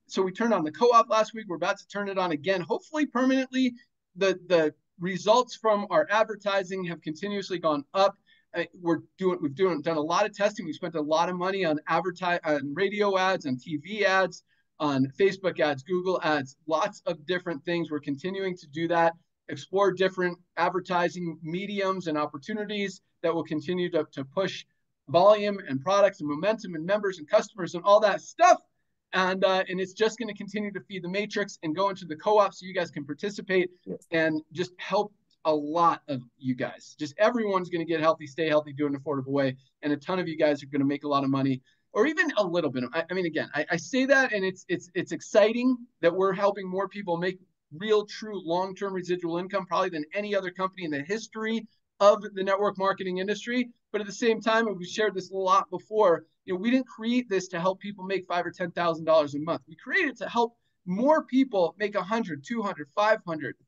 so we turned on the co-op last week. We're about to turn it on again, hopefully permanently. The results from our advertising have continuously gone up. We've done a lot of testing. We spent a lot of money on radio ads, on TV ads, on Facebook ads, Google ads, lots of different things. We're continuing to do that, explore different advertising mediums and opportunities that will continue to push volume and products and momentum and members and customers and all that stuff. And it's just going to continue to feed the matrix and go into the co-op so you guys can participate and just help a lot of you guys. Just everyone's going to get healthy, stay healthy, do it in an affordable way. And a ton of you guys are going to make a lot of money, or even a little bit. I say that, and it's exciting that we're helping more people make real, true, long-term residual income, probably than any other company in the history of the network marketing industry. But at the same time, and we shared this a lot before, we didn't create this to help people make $5,000 or $10,000 a month. We created it to help more people make $100, $200, $500,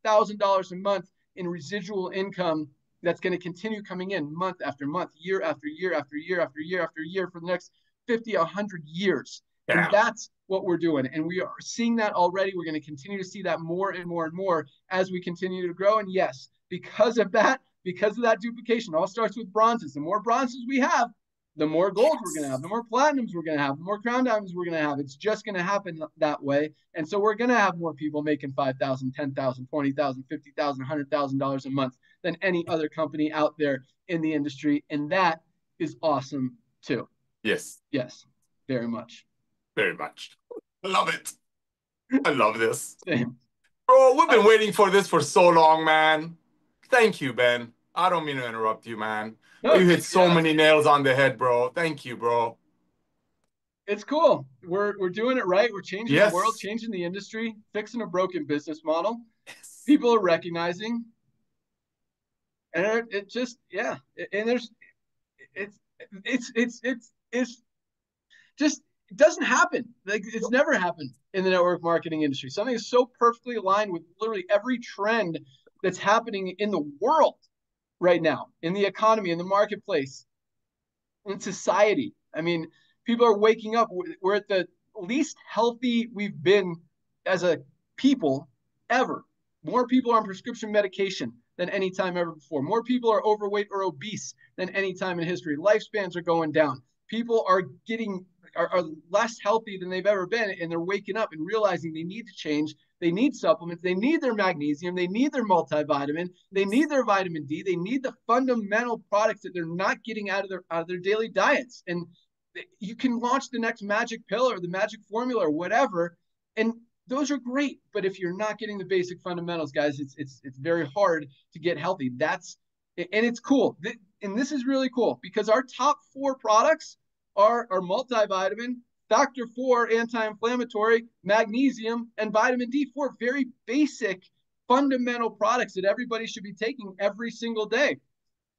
$1,000 a month in residual income that's going to continue coming in month after month, year after year after year after year after year for the next 50, 100 years. Yeah. And that's what we're doing. And we are seeing that already. We're going to continue to see that more and more and more as we continue to grow. And yes, because of that duplication, it all starts with bronzes. The more bronzes we have, the more gold we're going to have, the more platinums we're going to have, the more crown diamonds we're going to have. It's just going to happen that way. And so we're going to have more people making $5,000, $10,000, $20,000, $50,000, $100,000 a month than any other company out there in the industry. And that is awesome too. Yes. Yes, very much. Very much. Love it. I love this. Same. Bro, we've been waiting for this for so long, man. Thank you, Ben. I don't mean to interrupt you, man. No, you hit so many nails on the head, bro. Thank you, bro. It's cool. We're doing it right. We're changing the world, changing the industry, fixing a broken business model. Yes. People are recognizing. And it just, yeah. And there's, it's just, it doesn't happen. Like, it's never happened in the network marketing industry. Something is so perfectly aligned with literally every trend that's happening in the world right now, in the economy, in the marketplace, in society. I mean, people are waking up. We're at the least healthy we've been as a people ever. More people are on prescription medication than any time ever before. More people are overweight or obese than any time in history. Lifespans are going down. People are are less healthy than they've ever been, and they're waking up and realizing they need to change. They need supplements. They need their magnesium. They need their multivitamin. They need their vitamin D. They need the fundamental products that they're not getting out of their daily diets. And you can launch the next magic pill or the magic formula or whatever, and those are great. But if you're not getting the basic fundamentals, guys, it's very hard to get healthy. And it's cool. And this is really cool because our top 4 products are multivitamin, Factor 4 anti-inflammatory, magnesium, and vitamin D. 4 very basic fundamental products that everybody should be taking every single day.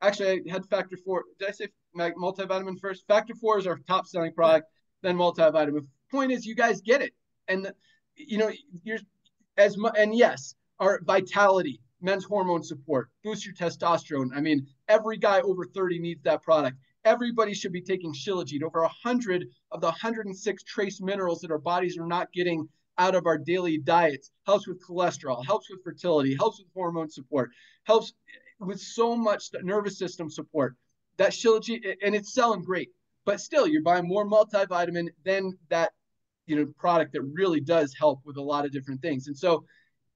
Actually, I had Factor 4. Did I say multivitamin first? Factor 4 is our top selling product, then multivitamin. Point is, you guys get it. And, and yes, our vitality, men's hormone support, boost your testosterone. I mean, every guy over 30 needs that product. Everybody should be taking Shilajit. Over 100 of the 106 trace minerals that our bodies are not getting out of our daily diets. Helps with cholesterol, helps with fertility, helps with hormone support, helps with so much nervous system support. That Shilajit, and it's selling great. But still, you're buying more multivitamin than that product that really does help with a lot of different things. And so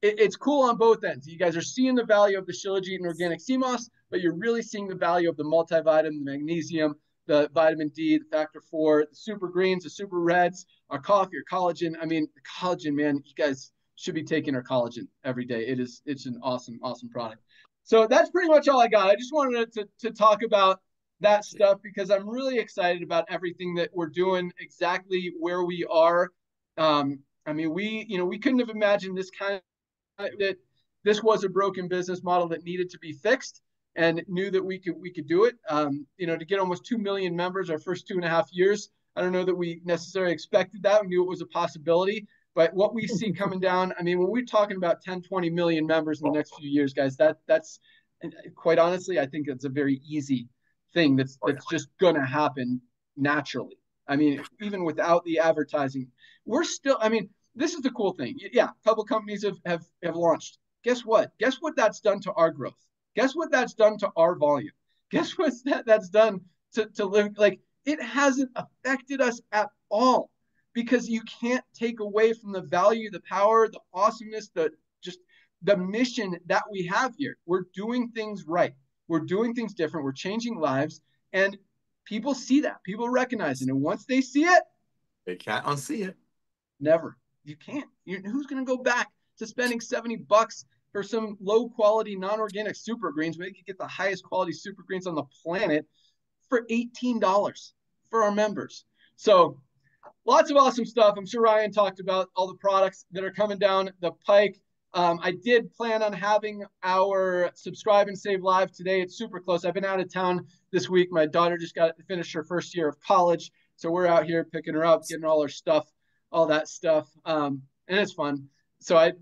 it's cool on both ends. You guys are seeing the value of the Shilajit and organic sea moss, but you're really seeing the value of the multivitamin, the magnesium, the vitamin D, the Factor 4, the super greens, the super reds, our coffee, our collagen. I mean, the collagen, man, you guys should be taking our collagen every day. It's an awesome, awesome product. So that's pretty much all I got. I just wanted to talk about that stuff because I'm really excited about everything that we're doing, exactly where we are. I mean, we couldn't have imagined this that this was a broken business model that needed to be fixed, and knew that we could do it. To get almost 2 million members our first 2.5 years, I don't know that we necessarily expected that. We knew it was a possibility, but what we see coming down, I mean, when we're talking about 10, 20 million members in the next few years, guys, that's quite honestly, I think it's a very easy thing that's just gonna happen naturally. I mean, even without the advertising, we're still, I mean, this is the cool thing. Yeah, a couple companies have launched. Guess what? Guess what that's done to our growth? Guess what that's done to our volume? Guess what that's done to live? Like, it hasn't affected us at all because you can't take away from the value, the power, the awesomeness, the mission that we have here. We're doing things right. We're doing things different. We're changing lives, and people see that. People recognize it. And once they see it, they can't unsee it. Never. You can't. Who's going to go back to spending $70 for some low quality, non-organic super greens? We could get the highest quality super greens on the planet for $18 for our members. So lots of awesome stuff. I'm sure Ryan talked about all the products that are coming down the pike. I did plan on having our Subscribe and Save Live today. It's super close. I've been out of town this week. My daughter just got finished her first year of college. So we're out here picking her up, getting all her stuff, all that stuff. And it's fun. So I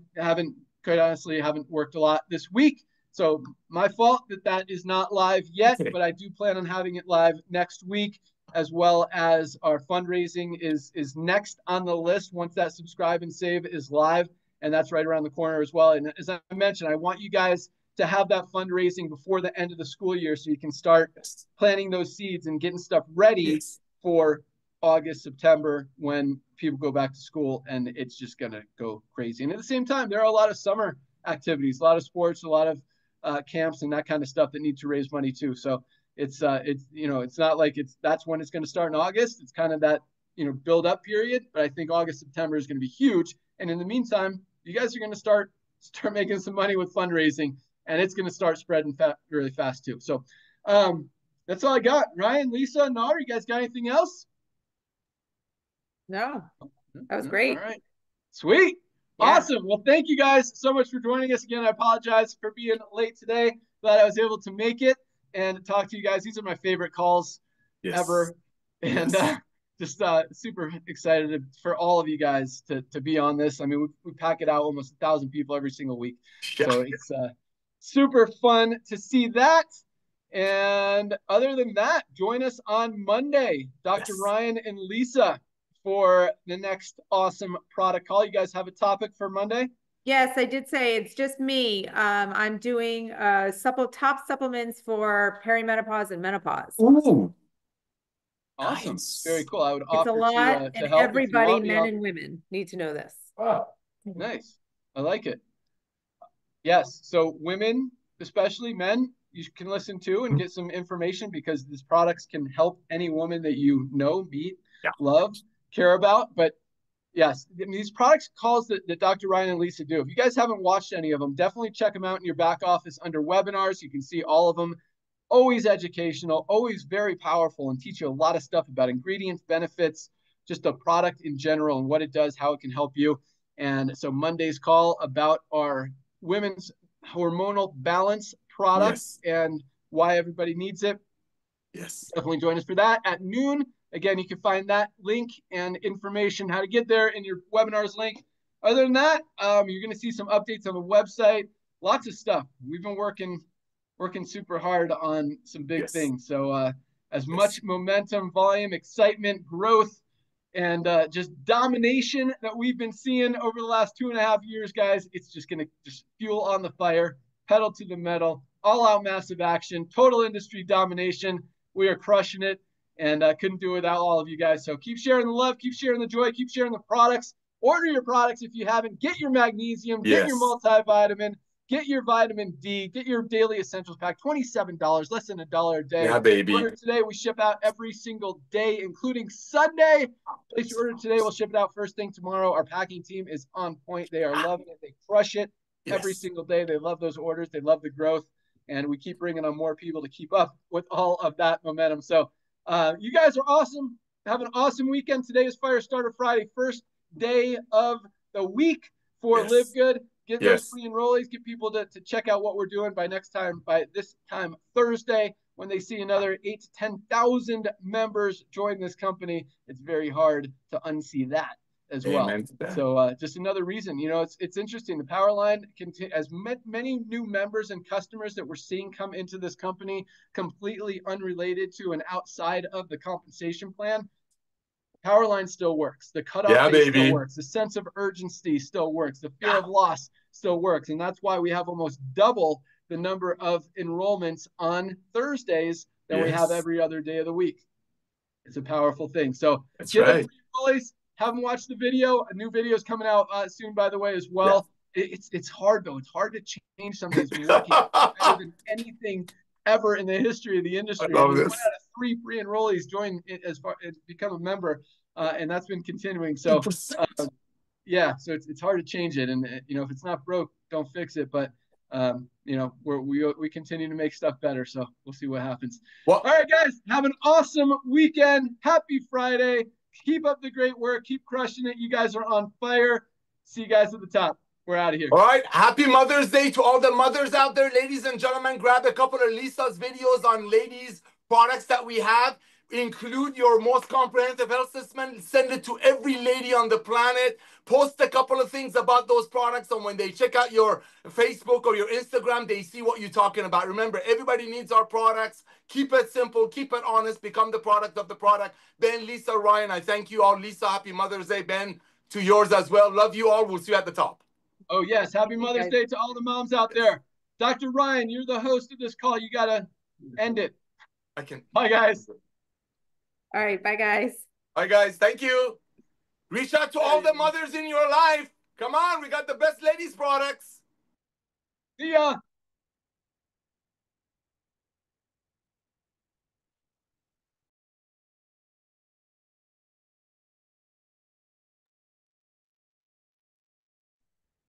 quite honestly, haven't worked a lot this week. So my fault that is not live yet, but I do plan on having it live next week. as well as our fundraising is next on the list once that subscribe and save is live, and that's right around the corner as well. And as I mentioned, I want you guys to have that fundraising before the end of the school year so you can start planting those seeds and getting stuff ready for August, September, when people go back to school, and it's just going to go crazy. And at the same time, there are a lot of summer activities, a lot of sports, a lot of camps and that kind of stuff that need to raise money too. So it's not like that's when it's going to start in August. It's kind of that, build up period, but I think August, September is going to be huge. And in the meantime, you guys are going to start making some money with fundraising, and it's going to start spreading really fast too. So that's all I got. Ryan, Lisa, Nader, you guys got anything else? No, that was great. All right. Sweet. Yeah. Awesome. Well, thank you guys so much for joining us again. I apologize for being late today. Glad I was able to make it and talk to you guys. These are my favorite calls ever. And just super excited for all of you guys to be on this. I mean, we pack it out almost 1,000 people every single week. So it's super fun to see that. And other than that, join us on Monday, Dr. Ryan and Lisa, for the next awesome product call. You guys have a topic for Monday? Yes, I did say it's just me. I'm doing top supplements for perimenopause and menopause. Ooh. Awesome. Nice. Very cool. I would It's offer a lot, to and help everybody, men and women, need to know this. Oh, nice. I like it. Yes. So women, especially men, you can listen to and get some information, because these products can help any woman that you know, meet, love, care about. But yes, these products calls that Dr. Ryan and Lisa do, if you guys haven't watched any of them, definitely check them out in your back office under webinars. You can see all of them. Always educational, always very powerful, and teach you a lot of stuff about ingredients, benefits, just the product in general and what it does, how it can help you. And so Monday's call about our women's hormonal balance products and why everybody needs it. Yes. Definitely join us for that at noon. Again, you can find that link and information how to get there in your webinars link. Other than that, you're going to see some updates on the website. Lots of stuff. We've been working super hard on some big things. So as much momentum, volume, excitement, growth, and just domination that we've been seeing over the last 2.5 years, guys, it's just going to just fuel on the fire, pedal to the metal, all out massive action, total industry domination. We are crushing it, and couldn't do it without all of you guys. So keep sharing the love, keep sharing the joy, keep sharing the products. Order your products if you haven't. Get your magnesium, get your multivitamin, get your vitamin D, get your daily essentials pack, $27, less than $1 a day. Yeah, baby. Order today. We ship out every single day, including Sunday. Place your order today. We'll ship it out first thing tomorrow. Our packing team is on point. They are loving it. They crush it every single day. They love those orders. They love the growth. And we keep bringing on more people to keep up with all of that momentum. So you guys are awesome. Have an awesome weekend. Today is Firestarter Friday, first day of the week for Live Good. Get those free enrollees, get people to check out what we're doing by this time Thursday, when they see another 8,000 to 10,000 members join this company. It's very hard to unsee that as well. So just another reason, it's interesting. The Powerline as many new members and customers that we're seeing come into this company, completely unrelated to and outside of the compensation plan. Powerline still works. The cutoff thing still works. The sense of urgency still works. The fear of loss still works. And that's why we have almost double the number of enrollments on Thursdays than we have every other day of the week. It's a powerful thing. So get them free. Haven't watched the video. A new video is coming out soon, by the way, as well. It's hard, though. It's hard to change something that's been working better than anything ever in the history of the industry. I mean, 1 out of 3 free enrollees join as become a member, and that's been continuing. So, so it's hard to change it. And if it's not broke, don't fix it. But we continue to make stuff better. So we'll see what happens. Well, all right, guys, have an awesome weekend. Happy Friday. Keep up the great work. Keep crushing it. You guys are on fire. See you guys at the top. We're out of here. All right. Happy Mother's Day to all the mothers out there. Ladies and gentlemen, grab a couple of Lisa's videos on ladies products that we have. Include your most comprehensive health assessment. Send it to every lady on the planet. Post a couple of things about those products, and when they check out your Facebook or your Instagram, they see what you're talking about. Remember, everybody needs our products. Keep it simple. Keep it honest. Become the product of the product. Ben, Lisa, Ryan, I thank you all. Lisa, happy Mother's Day. Ben, to yours as well. Love you all. We'll see you at the top. Oh, yes. Happy Mother's Day to all the moms out there. Dr. Ryan, you're the host of this call. You got to end it. I can. Bye, guys. All right. Bye, guys. Bye, guys. Thank you. Reach out to all the mothers in your life. Come on. We got the best ladies products. See ya.